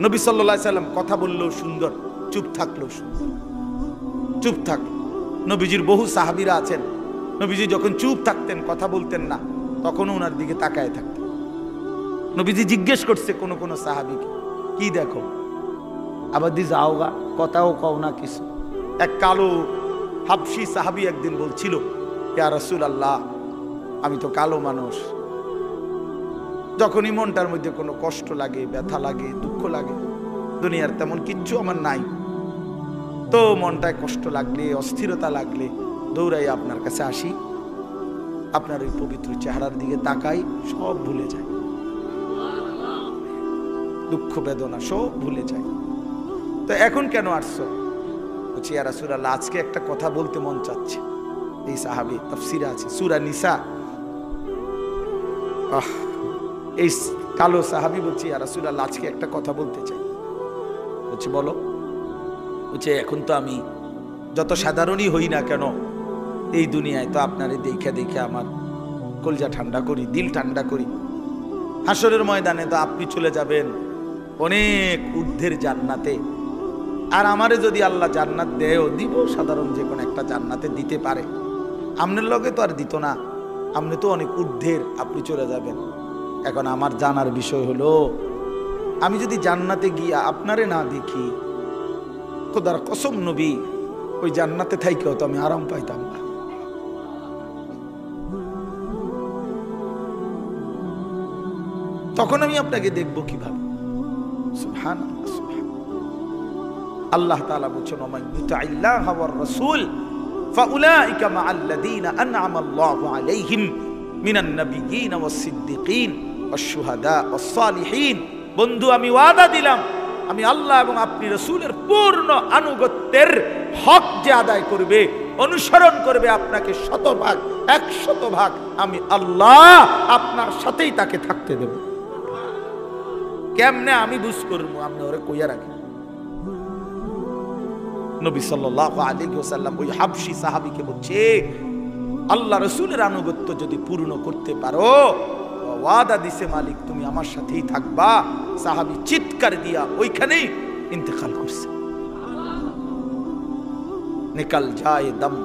নবী সাল্লাল্লাহু আলাইহি সাল্লাম কথা বললেও সুন্দর, চুপ থাকলেও সুন্দর। চুপ থাক, নবীজির বহু সাহাবীরা আছেন, নবীজি যখন চুপ থাকতেন, কথা বলতেন না, তখনও ওনার দিকে তাকায় থাকতেন। নবীজি জিজ্ঞেস করছে কোন সাহাবীকে, কি দেখো? আবার দি যাওগা, কথাও কও না কিছু। এক কালো হাবশি সাহাবী একদিন বলছিল, ইয়া রাসূলুল্লাহ, আমি তো কালো মানুষ, যখনই মনটার মধ্যে কোনো কষ্ট লাগে, ব্যথা লাগে, দুঃখ লাগে, দুনিয়ার তেমন কিচ্ছু আমার নাই, তো মনটায় কষ্ট লাগলে, অস্থিরতা লাগলে দৌড়াই আপনার কাছে আসি, আপনার ওই পবিত্র চেহারার দিকে তাকাই, সব ভুলে যায়, দুঃখ বেদনা সব ভুলে যায়। তো এখন কেন আসছো? বলছি, ইয়া রাসূলুল্লাহ, আজকে একটা কথা বলতে মন চাচ্ছে। এই সাহাবী, তাফসীরে আছে সূরা নিসা, এই কালো সাহাবী বলছি, ইয়া রাসূলুল্লাহ, আজকে একটা কথা বলতে চাই। বলছি, বলো। বলছে, এখন তো আমি যত সাধারণই হই না কেন, এই দুনিয়ায় তো আপনারে দেখে দেখে আমার কলজা ঠান্ডা করি, দিল ঠান্ডা করি। হাসরের ময়দানে তো আপনি চলে যাবেন অনেক ঊর্ধ্বের জান্নাতে, আর আমারে যদি আল্লাহ জান্নাত দেয়ও, দিব সাধারণ যে কোনো একটা জান্নাতে দিতে পারে, আপনার লগে তো আর দিত না, আপনি তো অনেক ঊর্ধ্বের, আপনি চলে যাবেন। এখন আমার জানার বিষয় হলো, আমি যদি জান্নাতে গিয়া আপনারে না দেখি, খোদার কসম নবী, ওই জান্নাতে থাইকেও তো আমি আরাম পাইতাম না। তখন আমি আপনাকে দেখবো কিভাবে? সুবহানাল্লাহ, সুবহানাল্লাহ। আল্লাহ তাআলা বলেছেন, ওমান ইউতি'আল্লাহ ওয়ার রাসূল ফাউলাইকা মা'আল্লাযীনা আন'আমা আল্লাহু আলাইহিম মিনান নাবিয়্যিন ওয়াস সিদ্দীকিন ওয়াশ শুহাদা ওয়াস সালিহিন। বন্ধু, আমি ওয়াদা দিলাম, আমি আল্লাহ এবং আপনি রাসূলের পূর্ণ আনুগত্যের হক যে আদায় করবে, অনুসরণ করবে আপনাকে 100%, 100%, আমি আল্লাহ আপনার সাথেই তাকে থাকতে দেব। কেমনে আমি বুঝ করবো? আপনি ওরে কইয়া রাখেন। নবী সাল্লাল্লাহু আলাইহি ওয়াসাল্লাম ওই হাবশী সাহাবীকে বলছে, আল্লাহ রাসূলের আনুগত্য যদি পূর্ণ করতে পারো, ওয়াদা দিছে মালিক তুমি আমার সাথেই থাকবা। সাহাবী চিৎকার দিয়া ওইখানেই ইন্তেকাল করছে। निकल जाए दम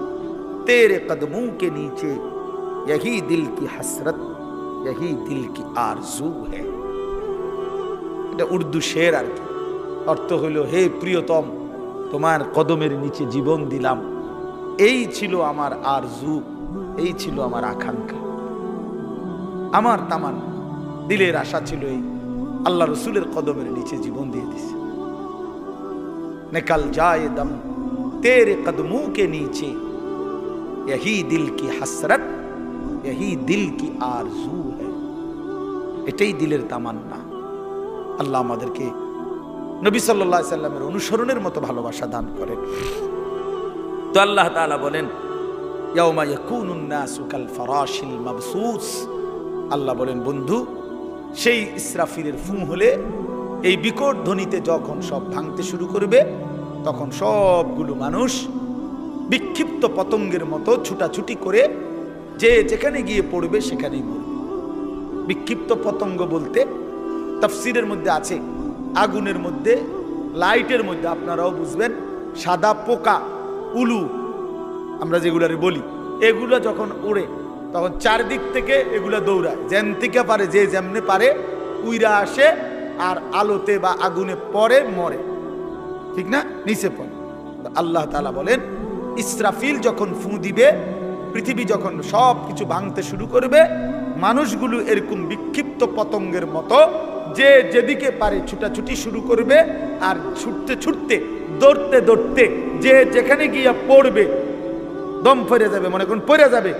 तेरे कदमों के नीचे, यही दिल की हसरत, यही दिल की आरजू है। এটা উর্দু শের আর কি। অর্থ হলো, হে প্রিয়তম, তোমার কদমের নিচে জীবন দিলাম, এই ছিল আমার আরজু, এই ছিল আমার আকাঙ্ক্ষা, আমার তামান্না, দিলের আশা ছিল এই, আল্লাহ রসুলের কদমের নিচে জীবন দিয়ে দিছে। निकल जाए दम तेरे कदमों के नीचे, यही दिल की हसरत, यही दिल की आरजू है। এটাই দিলের তামান্না। আল্লাহ আমাদেরকে নবী সাল্লাল্লাহু আলাইহি সাল্লামের অনুসরণের মতো ভালোবাসা দান করেন। তো আল্লাহ তাআলা বলেন ইয়াউমা ইয়াকুনুন নাসু কাল ফারাশিল মাবসুস, আল্লাহ বলেন বন্ধু সেই ইসরাফিলের ফু হলে, এই বিকট ধ্বনিতে যখন সব ভাঙতে শুরু করবে, তখন সবগুলো মানুষ বিক্ষিপ্ত পতঙ্গের মতো ছুটাছুটি করে যে যেখানে গিয়ে পড়বে সেখানেই মরবে। বিক্ষিপ্ত পতঙ্গ বলতে তাফসীরের মধ্যে আছে আগুনের মধ্যে, লাইটের মধ্যে, আপনারাও বুঝবেন, সাদা পোকা, উলু আমরা যেগুলারে বলি, এগুলো যখন উড়ে তখন চারদিক থেকে এগুলা দৌড়ায়, যেন থেকে পারে, যে যেমনে পারে উইরা আসে আর আলোতে বা আগুনে পড়ে মরে, ঠিক না, নিচে পড়ে। আল্লাহ তাআলা বলেন ইসরাফিল যখন ফু দিবে, পৃথিবী যখন সব কিছু ভাঙতে শুরু করবে, মানুষগুলো এরকম বিক্ষিপ্ত পতঙ্গের মতো যে যেদিকে পারে ছুটাছুটি শুরু করবে, আর ছুটতে ছুটতে দৌড়তে দৌড়তে যে যেখানে গিয়ে পড়বে, দম পড়ে যাবে, মনে করুন পড়ে যাবে,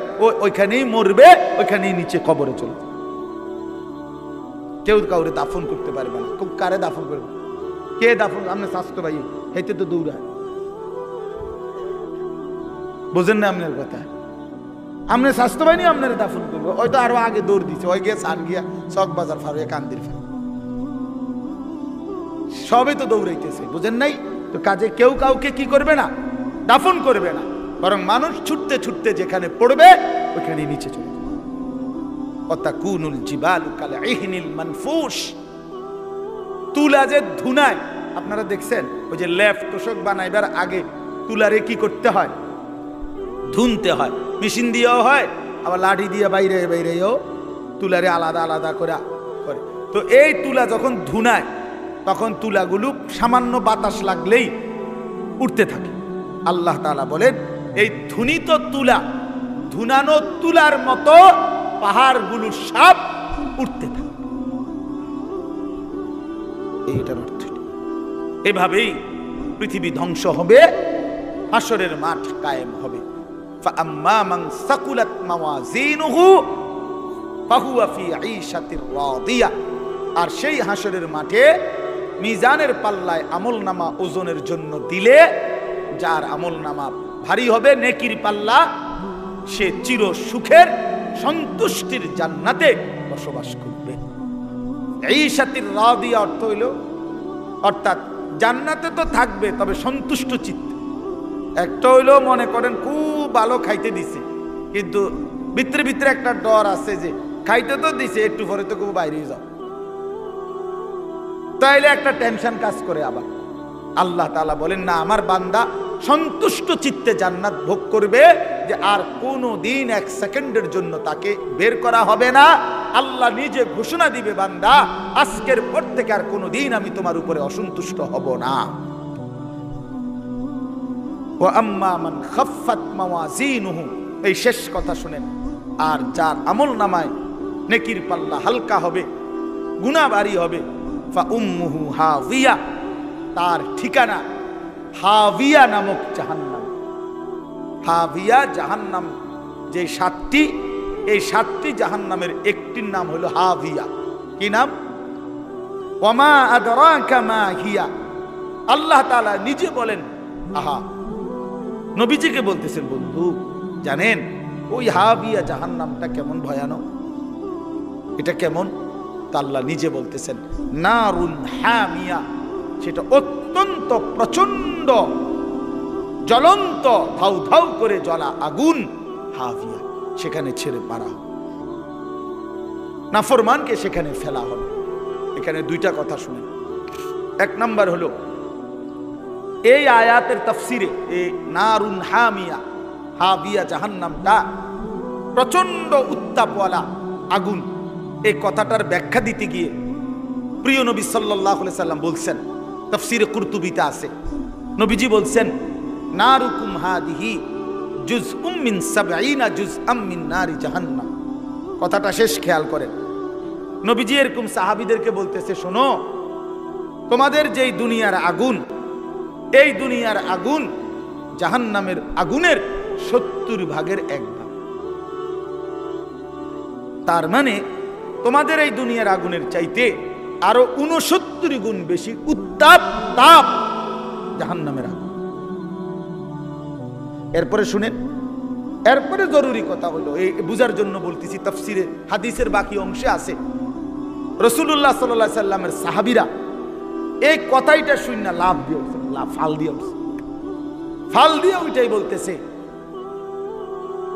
ওইখানেই মরবে, ওইখানেই নিচে কবরে চলবে। কেউ কাউরে দাফন করতে পারবে না। কারে দাফন করবে? কে দাফন? আপনার স্বাস্থ্য ভাই হেঁটে তো দৌড়ায়, বুঝেন না আপনার কথা? আপনার স্বাস্থ্য বাহিনী আপনার দাফন করবে, ওই তো আরো আগে দৌড় দিচ্ছে, ওই গিয়ে সান গিয়া চক বাজার ফারুয়ে কান্দির ফার সবে তো দৌড়াইতেছে, বুঝেন নাই? তো কাজে কেউ কাউকে কি করবে না, দাফন করবে না, বরং মানুষ ছুটতে ছুটতে যেখানে পড়বে ওইখানে নিচে চলে যাবে। ওয়াতাকুনুল জিবালু কাল ইহনিল মানফুশ, তুলা যে ধুনায়, আপনারা দেখছেন ওই যে লেফ তোষক বানাইবার আগে তুলারে কি করতে হয়, ধুনতে হয়, মেশিন দিয়েও হয়, আবার লাঠি দিয়ে বাইরে বাইরেও তুলারে আলাদা আলাদা করে। তো এই তুলা যখন ধুনায়, তখন তুলাগুলো সামান্য বাতাস লাগলেই উঠতে থাকে। আল্লাহ তাআলা বলেন এই ধুনিত তুলা, ধুনানো তুলার মতো পাহাড়গুলো সব উঠতে থাকে। এইটার অর্থ এভাবেই পৃথিবী ধ্বংস হবে, হাসরের মাঠ কায়েম হবে। فأما من ثقلت موازينه فهو في عيشة راضية, আর সেই হাসরের মাঠে মিজানের পাল্লায় আমলনামা ওজনের জন্য দিলে, যার আমলনামা ভারী হবে, নেকির পাল্লা, সে চির সুখের সন্তুষ্টির জান্নাতে বসবাস করবে। ঈশাতির রাদিয়া অর্থ হইল, অর্থাৎ জান্নাতে তো থাকবে তবে সন্তুষ্ট চিত্তে। একটা হইলো মনে করেন খুব ভালো খাইতে দিছে, কিন্তু ভিতরে ভিতরে একটা ডর আছে যে খাইতে তো দিছে, একটু পরে তো খুব বাইরে যাও, তাইলে একটা টেনশন কাজ করে। আবার আল্লাহ তাআলা বলেন না, আমার বান্দা সন্তুষ্ট চিত্তে জান্নাত ভোগ করবে, যে আর কোনো দিন এক সেকেন্ডের জন্য তাকে বের করা হবে না। আল্লাহ নিজে ঘোষণা দিবে, বান্দা আজকের পর থেকে আর কোনো দিন আমি তোমার উপরে অসন্তুষ্ট হব না। ওয়া আম্মা মান খাফফাত মাওয়াজিনুহু, এই শেষ কথা শুনেন, আর যার আমল নামায় নেকির পাল্লা হালকা হবে, গুনাহ ভারী হবে, ফা উম্মুহু হাবিয়া, তার ঠিকানা হাবিয়া নামক জাহান্নাম। হাবিয়া জাহান্নাম যে সাতটি, এই সাতটি জাহান্নামের একটির নাম হলো হাবিয়া। কি নাম? ওয়ামা আদরাকা মা হিয়া। আল্লাহ তাআলা নিজে বলেন, আহা, নবীজিকে বলতেছেন, বন্ধু জানেন ওই হাবিয়া জাহান্নামটা কেমন ভয়ানক, এটা কেমন? তা আল্লাহ নিজে বলতেছেন, নারুন হামিয়া, সেটা অত্যন্ত প্রচন্ড জ্বলন্ত ধাউ ধাউ করে জ্বলা আগুন, হাবিয়া, সেখানে ছেড়ে মারা হবে, নাফরমানকে সেখানে ফেলা হবে। এখানে দুইটা কথা শুনেন। এক নাম্বার হলো এই আয়াতের তাফসিরে এই নারুন হামিয়া, হাবিয়া জাহান্নামটা প্রচন্ড উত্তাপওয়ালা আগুন, এই কথাটার ব্যাখ্যা দিতে গিয়ে প্রিয় নবী সাল্লাল্লাহু আলাইহি সাল্লাম বলছেন, তাফসিরে কুরতুবিতে আছে, নবীজি বলছেন, নারুকুম হাদিহি জুজউম মিন 70 জুজআম মিন নারি জাহান্নাম। কথাটা শেষ খেয়াল করেন। নবীজি এরকম সাহাবীদেরকে বলতেছে, শোনো, তোমাদের যেই দুনিয়ার আগুন, এই দুনিয়ার আগুন জাহান্নামের আগুনের 70 ভাগের 1 ভাগ। তার মানে তোমাদের এই দুনিয়ার আগুনের চাইতে আরো 69 গুণ বেশি উত্তাপ তাপ জাহান্নামের আগুন। এরপরে শুনেন, এরপরে জরুরি কথা হলো, এই বুঝার জন্য বলতেছি, তাফসিরে হাদিসের বাকি অংশে আছে। রাসূলুল্লাহ সাল্লাল্লাহু আলাইহি সাল্লামের সাহাবীরা এই কথাইটা শুনে লাভ দিয়ে উঠছে, ফাল দিয়ে ওইটাই বলতেছে,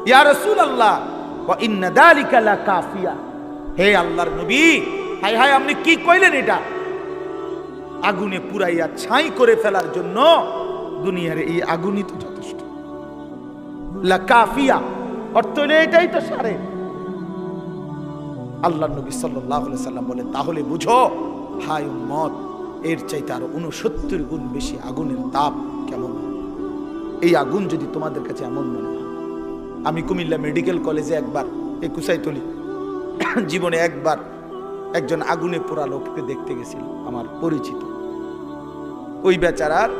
ইয়া রাসূলুল্লাহ ওয়া ইন্না যালিকা লাকাফিয়া, হে আল্লাহর নবী, হায় হায় আপনি কি কইলেন? এটা আগুনে পুরাইয়া ছাই করে ফেলার জন্য দুনিয়ার এই আগুনই তো যথেষ্ট। লাকাফিয়া অর্থ হলো এটাই তো সারে। আল্লাহর নবী সাল্লাল্লাহু আলাইহি সাল্লাম বলেন, তাহলে বুঝো হায় উম্মত, এর চাইতে আরো 69 গুণ বেশি আগুনের তাপ কেমন। এই আগুন যদি তোমাদের কাছে এমন মনে হয়, আমি কুমিল্লা মেডিকেল কলেজে একবার, এই কুসাইতলি জীবনে একবার একজন আগুনে পোড়া লোককে দেখতে গেছিল, আমার পরিচিত। ওই বেচারার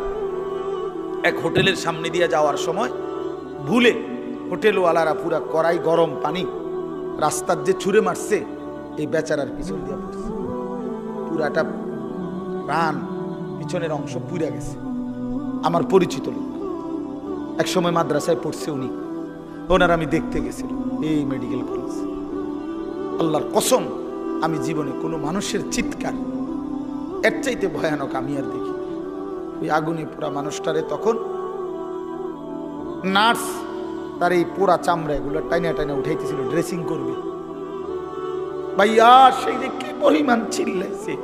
এক হোটেলের সামনে দিয়ে যাওয়ার সময় ভুলে হোটেলওয়ালারা পুরা কড়াই গরম পানি রাস্তার যে ছুঁড়ে মারছে, এই বেচারার পিছন দিয়ে পড়ছে, পুরাটা প্রাণ পিছনের অংশ পুড়ে গেছে। আমার পরিচিত লোক, এক সময় মাদ্রাসায় পড়ছে উনি, ওনার আমি দেখতে গেছিলাম এই মেডিকেল কলেজ। আল্লাহর কসম, আমি জীবনে কোনো মানুষের চিৎকার এর চাইতে ভয়ানক আমি আর দেখি। ওই আগুনে পোড়া মানুষটারে তখন নার্স তার এই পোড়া চামড়া এগুলো টাইনা টাইনা উঠাইতেছিল, ড্রেসিং করবে। ভাইয়া সেই যে কি পরিমাণ চিল্লাইছে,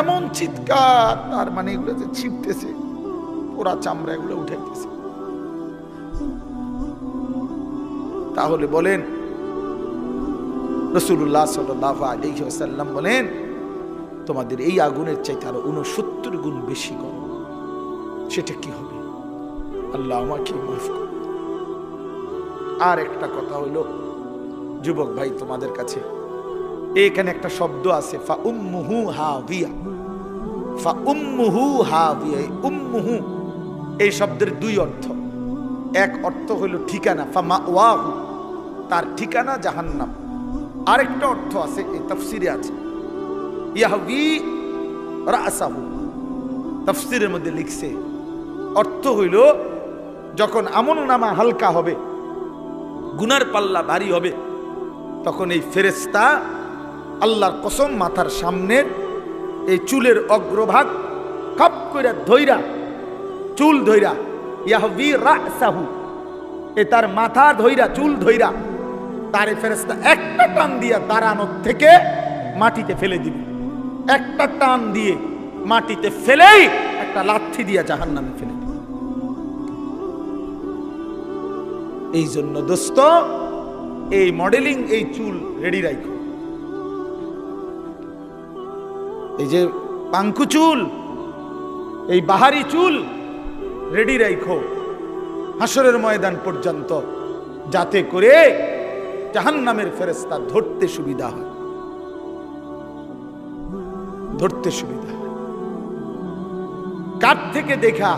এমন চিৎকার, তার মানে এগুলো যে ছিপতেছে, পোড়া চামড়া এগুলো উঠাইতেছে। তাহলে বলেন, রাসূলুল্লাহ সাল্লাল্লাহু আলাইহি ওয়াসাল্লাম বলেন, তোমাদের এই আগুনের চাইতে আরো 69 গুণ বেশি গরম। সেটা কি হবে? আল্লাহ আমাকে মাফ করুন। আর একটা কথা হলো, যুবক ভাই তোমাদের কাছে, এখানে একটা শব্দ আছে, ফা উম্মুহু হাবিয়া। ফা উম্মুহু হাবিয়া, উম্মুহু এই শব্দের দুই অর্থ। এক অর্থ হলো ঠিকানা, ফা মাওয়াহু, তার ঠিকানা জাহান্নাম। আরেকটা অর্থ আছে, এই তাফসিরে আছে, ইয়াহবি রাসাহু। তাফসিরের মধ্যে লিখছে, অর্থ হইল যখন আমলনামা হালকা হবে, গুনার পাল্লা ভারী হবে, তখন এই ফেরেশতা আল্লাহর কসম মাথার সামনের এই চুলের অগ্রভাগ কাপ কইরা ধইরা, চুল ধইরা, ইয়াহবি রাসাহু, এ তার মাথা ধইরা, চুল ধইরা, তারে ফেরেশতা একটা টান দিয়া দাঁড়ানোর থেকে মাটিতে ফেলে দিবে। একটা টান দিয়ে মাটিতে ফেলেই একটা লাথি দিয়া জাহান্নামে ফেলে দিবে। এই জন্য দোস্ত, এই মডেলিং, এই চুল রেডি রাখো। এই যে পাঙ্কু চুল, এই বাহারি চুল রেডি রাখো হাসরের ময়দান পর্যন্ত, যাতে করে জাহান্নামের ফেরেশতা ধরতে সুবিধা হয়, ধরতে সুবিধা হয়। কার থেকে দেখা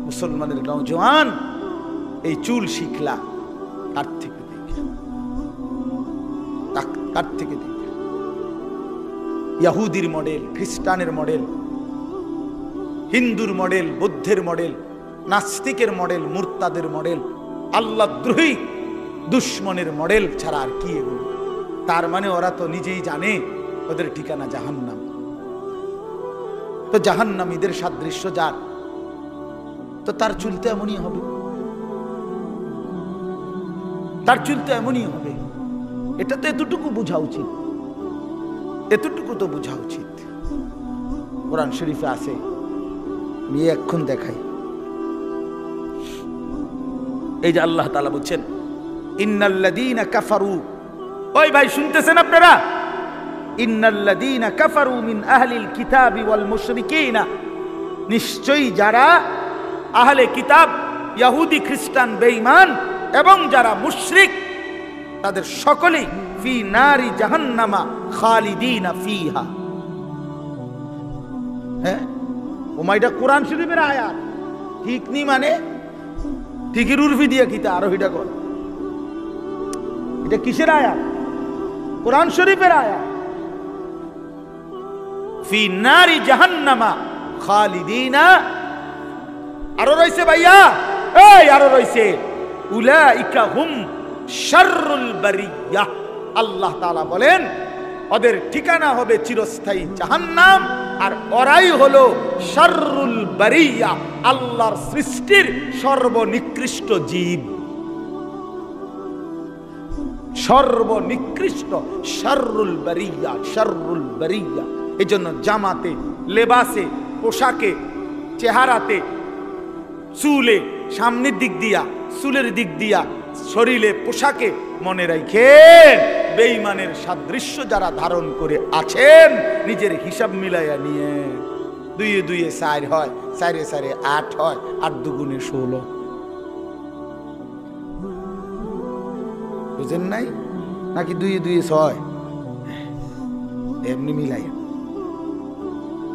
মুসলমানের নওজোয়ান এই চুল শিখলা? কার থেকে দেখা? কার থেকে দেখা? ইহুদির মডেল, খ্রিস্টানের মডেল, হিন্দুর মডেল, বৌদ্ধের মডেল, নাস্তিকের মডেল, মুরতাদের মডেল, আল্লাহদ্রোহী দুশ্মনের মডেল ছাড়া আর কি এগুলো? তার মানে ওরা তো নিজেই জানে ওদের ঠিকানা জাহান্নাম। তো জাহান্নামীদের সাদৃশ্য যার, তো তার চুল তো এমনই হবে, তার চুল তো এমনই হবে। এটা তো এতটুকু বোঝা উচিত, এতটুকু তো বোঝা উচিত। কোরআন শরীফে আছে, আমি এখন দেখাই। এই যে আল্লাহ তাআলা বলছেন, ইন্নাল্লাযীনা কাফারু, ওই ভাই শুনতেছেন আপনারা? ইন্নাল্লাযীনা কাফারু মিন আহলিল কিতাবি ওয়াল মুশরিকিনা, নিশ্চয়ই যারা আহলে কিতাব, ইহুদি, খ্রিস্টান, বেঈমান এবং যারা মুশরিক, তাদের সকলেই ফি নারি জাহান্নামা খালিদিনা ফিহা। হ্যাঁ, ওমাইটা কোরআন শরীফের আয়াত, ঠিক নি? মানে ঠিকই উর্ফি দিয়ে কিতা আরোহীটা কর। এটা কিসের আয়াত? কোরআন শরীফের আয়াত। ফি নারি জাহান্নামা খালিদিনা। আরো রইছে ভাইয়া, এই আরো রইছে উলাইকা হুম শাররুল বারিয়া। আল্লাহ তাআলা বলেন ওদের ঠিকানা হবে চিরস্থায়ী জাহান্নাম, আর ওরাই হলো শাররুল বারিয়া, আল্লাহর সৃষ্টির সর্বনিকৃষ্ট জীব, সর্বনিকৃষ্ট শাররুল বারিয়া, শাররুল বারিয়া। এজন্য জামাতে, লেবাসে, পোশাকে, চেহারাতে, চুলে, সামনের দিক দিয়া, চুলের দিক দিয়া, শরীরে, পোশাকে মনে রাখেন বেঈমানের সাদৃশ্য যারা ধারণ করে আছেন, নিজের হিসাব মিলাইয়া নিয়ে 2 এ 2 4 হয়, 4 এ 4 8 হয়, 8 দুগুণে 16। বুঝেন নাই নাকি? 2 এ 2 6 এমনি মিলাইয়া,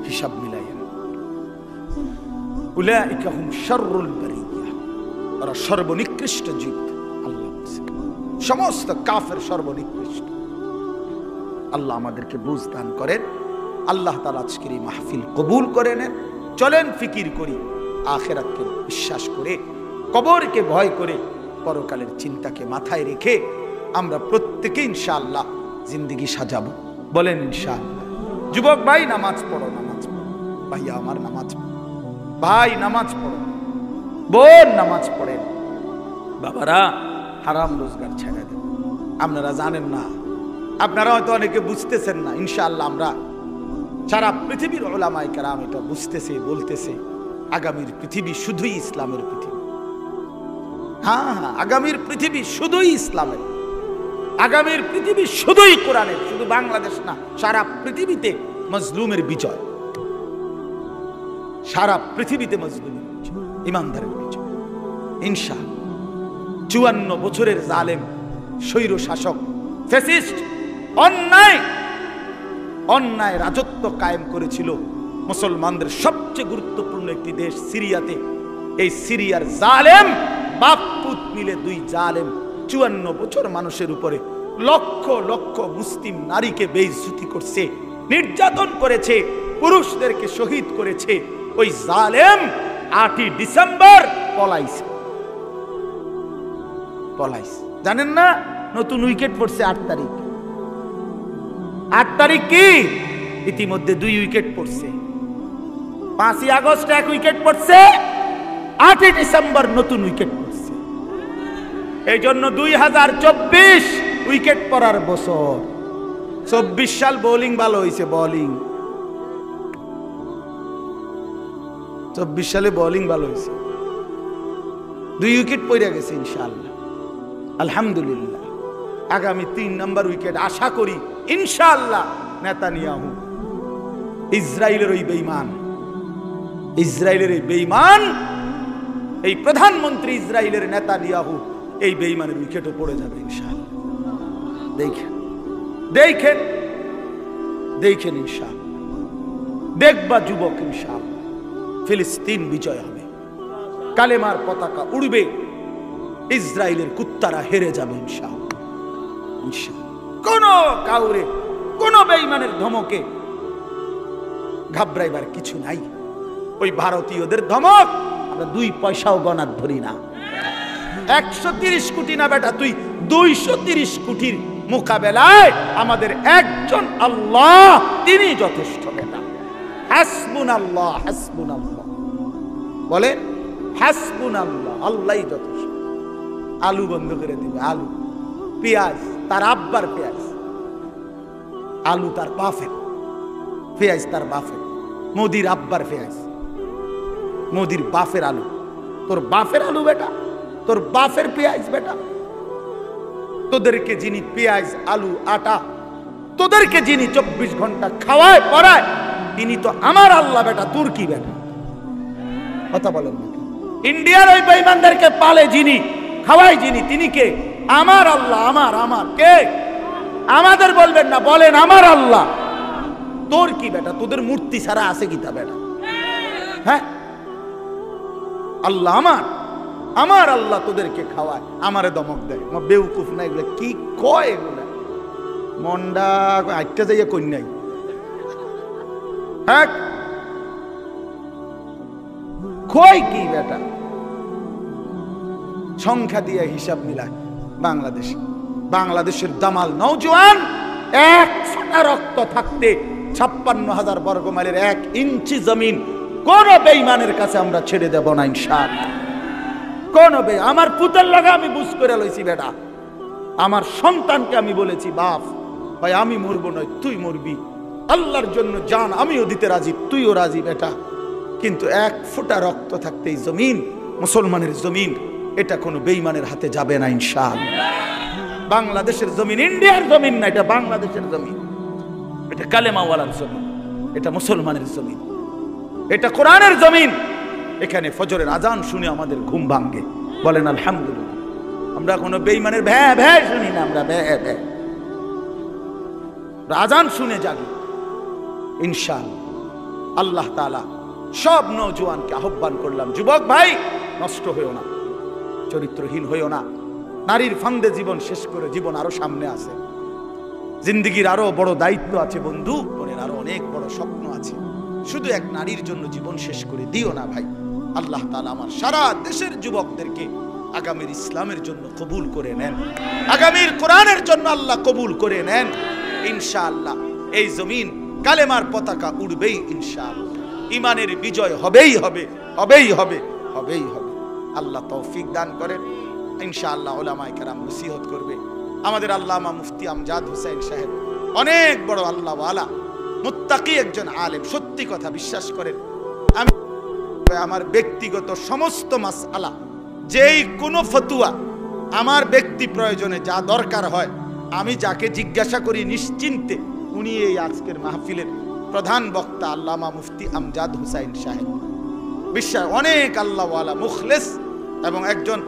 হিসাব মিলাইয়া। উলাইকা হুম শাররুল বারিয়া, ওরা সর্বনিকৃষ্ট জীব। আল্লাহ সমস্ত কাফের সর্বনিকৃষ্ট। আল্লাহ আমাদেরকে বুঝ দান করেন। আল্লাহ তাআলা আজকের এই মাহফিল কবুল করে নেন। চলেন ফিকির করি, আখিরাতকে বিশ্বাস করে, কবরকে ভয় করে, পরকালের চিন্তাকে মাথায় রেখে আমরা প্রত্যেকে ইনশাআল্লাহ জিন্দেগি সাজাবো। বলেন ইনশাআল্লাহ। যুবক ভাই নামাজ পড়ো, নামাজ পড়ো। ভাইয়া আমার নামাজ পড়ো, ভাই নামাজ পড়ো, বোন নামাজ পড়েন। বাবারা হারাম রোজগার ছেড়ে দেন। আপনারা জানেন না, আপনারা হয়তো অনেকে বুঝতেছেন না। ইনশাআল্লাহ আমরা সারা পৃথিবীর উলামায়ে কেরাম এটা বুঝতেছে, বলতেছে আগামীর পৃথিবী শুধুই ইসলামের পৃথিবী। হ্যাঁ, আগামীর পৃথিবী শুধুই ইসলামের, আগামীর পৃথিবী শুধুই কোরআনের। শুধু বাংলাদেশ না, সারা পৃথিবীতে মজলুমের বিজয়, সারা পৃথিবীতে মজলুমের বিজয়, ইমানদারের বিজয় ইনশাআল্লাহ। 54 বছরের জালেম স্বৈর শাসক ফ্যাসিস্ট অন্যায় রাজত্ব কায়েম করেছিল মুসলমানদের সবচেয়ে গুরুত্বপূর্ণ একটি দেশ সিরিয়াতে। এই সিরিয়ার জালেম বাপ পুত মিলে 2 জালেম 54 বছর মানুষের উপরে লক্ষ লক্ষ মুসলিম নারীকে বেইজ্জতি করছে, নির্যাতন করেছে, পুরুষদেরকে শহীদ করেছে। ওই জালেম 8 ডিসেম্বর পলাইছে। জানেন না? নতুন উইকেট পড়ছে 8 তারিখ। 8 তারিখ কি? ইতিমধ্যে 2 উইকেট পড়ছে। 5ই আগস্ট 1 উইকেট পড়ছে, 8 ডিসেম্বর নতুন উইকেট পড়ছে। এই জন্য 2024 উইকেট পড়ার বছর। 24 সাল বোলিং ভালো হয়েছে, বোলিং 24 সালে বোলিং ভালো হয়েছে, 2 উইকেট পড়ে গেছে ইনশাআল্লাহ। আলহামদুলিল্লাহ। আগামী 3 নম্বর উইকেট আশা করি ইনশাআল্লাহ। নেতানিয়াহু ইসরায়েলের ওই বেঈমান, ইসরায়েলের এই বেঈমান, এই প্রধানমন্ত্রী ইসরায়েলের নেতানিয়াহু, এই বেঈমানের উইকেটও পড়ে যাবে ইনশাআল্লাহ। দেখেন দেখেন দেখেন ইনশাআল্লাহ। দেখবা যুবক, ইনশাআল্লাহ ফিলিস্তিন বিজয় হবে, কালেমার পতাকা উড়বে, ইসরায়েলের কুত্তারা হেরে যাবে ইনশাআল্লাহ। কোন কাউরে, কোন বেঈমানের ধমকে ঘাবড়াইবার কিছু নাই। ওই ভারতীয়দের ধমক আমরা 2 পয়সাও গণাত ধরি না। 130 কোটি না বেটা, তুই 230 কোটির মোকাবেলায় আমাদের একজন আল্লাহ, তিনি যথেষ্ট বেটা। হাসবুনাল্লাহ, হাসবুনাল্লাহ বলে, হাসবুনাল্লাহ, আল্লাহই যথেষ্ট। আলু বন্ধ করে দিবে, আলু, পেঁয়াজ তার আব্বার পেঁয়াজ, আলু তার বাফের, পেঁয়াজ তার বাফের, মোদির আব্বার পেঁয়াজ, মোদির বাফের আলু। তোর বাফের আলু বেটা, তোর বাফের পেঁয়াজ বেটা। তোদেরকে যিনি পেঁয়াজ, আলু, আটা, তোদেরকে যিনি 24 ঘন্টা খাওয়ায় পড়ায়, তিনি তো আমার আল্লাহ বেটা। তোর কি বেটা? কথা বলেন। ইন্ডিয়ার ওই বেঈমানদেরকে পালে যিনি, খাওয়ায় যিনি, তিনি কে? আমার আল্লাহ। আমার কে? আমাদের বলবেন না, বলেন আমার আল্লাহ। তোর কি বেটা? তোদের মূর্তি ছাড়া আছে কি তা বেটা? হ্যাঁ, আল্লাহ আমার, আমার আল্লাহ তোদেরকে খাওয়ায়, আমারে দমক দেয়। বেউকুফ না এগুলো, কি কয় এগুলা? মন্ডা আটটা যাইয়া কই নাই, হ্যাঁ কয় কি বেটা? সংখ্যা দিয়ে হিসাব মিলায় বাংলাদেশের দামাল নওজোয়ান এক ফোঁটা রক্ত থাকতে 56,000 বর্গ মাইলের 1 ইঞ্চি জমিন কোন বেঈমানের কাছে আমরা ছেড়ে দেব না ইনশাআল্লাহ। কোন আমার পুতের লাগা আমি বুঝ করে লইছি বেটা, আমার সন্তানকে আমি বলেছি বাপ ভাই আমি মরবো নয় তুই মরবি, আল্লাহর জন্য জান আমিও দিতে রাজি তুইও রাজি বেটা, কিন্তু 1 ফোঁটা রক্ত থাকতে এই জমিন মুসলমানের জমিন, এটা কোনো বেঈমানের হাতে যাবে না ইনশাআল্লাহ। বাংলাদেশের জমিন ইন্ডিয়ার জমিন না, এটা বাংলাদেশের জমিন, এটা কালেমাওয়ালার জমিন, এটা মুসলমানের জমিন, এটা কোরআনের জমিন। এখানে ফজরের আজান শুনে আমাদের ঘুম ভাঙ্গে, বলেন আলহামদুলিল্লাহ। আমরা কোনো বেঈমানের ভ্যা ভ্যা শুনি না, আমরা ভ্যা ভ্যা আজান শুনে জাগি ইনশাআল্লাহ। আল্লাহ তাআলা সব নওজোয়ানকে আহ্বান করলাম, যুবক ভাই নষ্ট হইও না, চরিত্রহীন হইও না, নারীর ফান্দে জীবন শেষ করে জীবন আরো সামনে আছে, জিন্দেগির আরো বড় দায়িত্ব আছে বন্ধু, মনের আরো অনেক বড় স্বপ্ন আছে, শুধু এক নারীর জন্য জীবন শেষ করে দিও না ভাই। আল্লাহ তাআলা আমার সারা দেশের যুবকদেরকে আগামীর ইসলামের জন্য কবুল করে নেন, আগামীর কোরআনের জন্য আল্লাহ কবুল করে নেন ইনশাআল্লাহ। এই জমিন কালেমার পতাকা উড়বেই ইনশাআল্লাহ, ঈমানের বিজয় হবেই হবে, হবেই হবে, হবেই হবে। আল্লাহ তৌফিক দান করেন ইনশাআল্লাহ। উলামায়ে কেরাম নসিহত করবে। আমাদের আল্লামা মুফতি আমজাদ হোসেন সাহেব অনেক বড় আল্লাহ ওয়ালা মুত্তাকি একজন আলেম, সত্যি কথা বিশ্বাস করেন। আমি আমার ব্যক্তিগত সমস্ত মাসআলা, যেই কোনো ফতুয়া আমার ব্যক্তি প্রয়োজনে যা দরকার হয় আমি যাকে জিজ্ঞাসা করি নিশ্চিন্তে, উনি এই আজকের মাহফিলের প্রধান বক্তা আল্লামা মুফতি আমজাদ হোসেন সাহেব। বিশ্বাস অনেক আল্লাহ ওয়ালা মুখলেস এবং একজন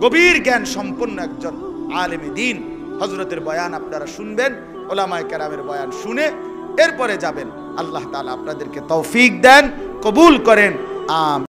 গভীর জ্ঞান সম্পন্ন একজন আলেমে দ্বীন। হযরতের বয়ান আপনারা শুনবেন, উলামায়ে কেরামের বয়ান শুনে এরপরে যাবেন। আল্লাহ তাআলা আপনাদেরকে তৌফিক দেন, কবুল করেন। আমিন।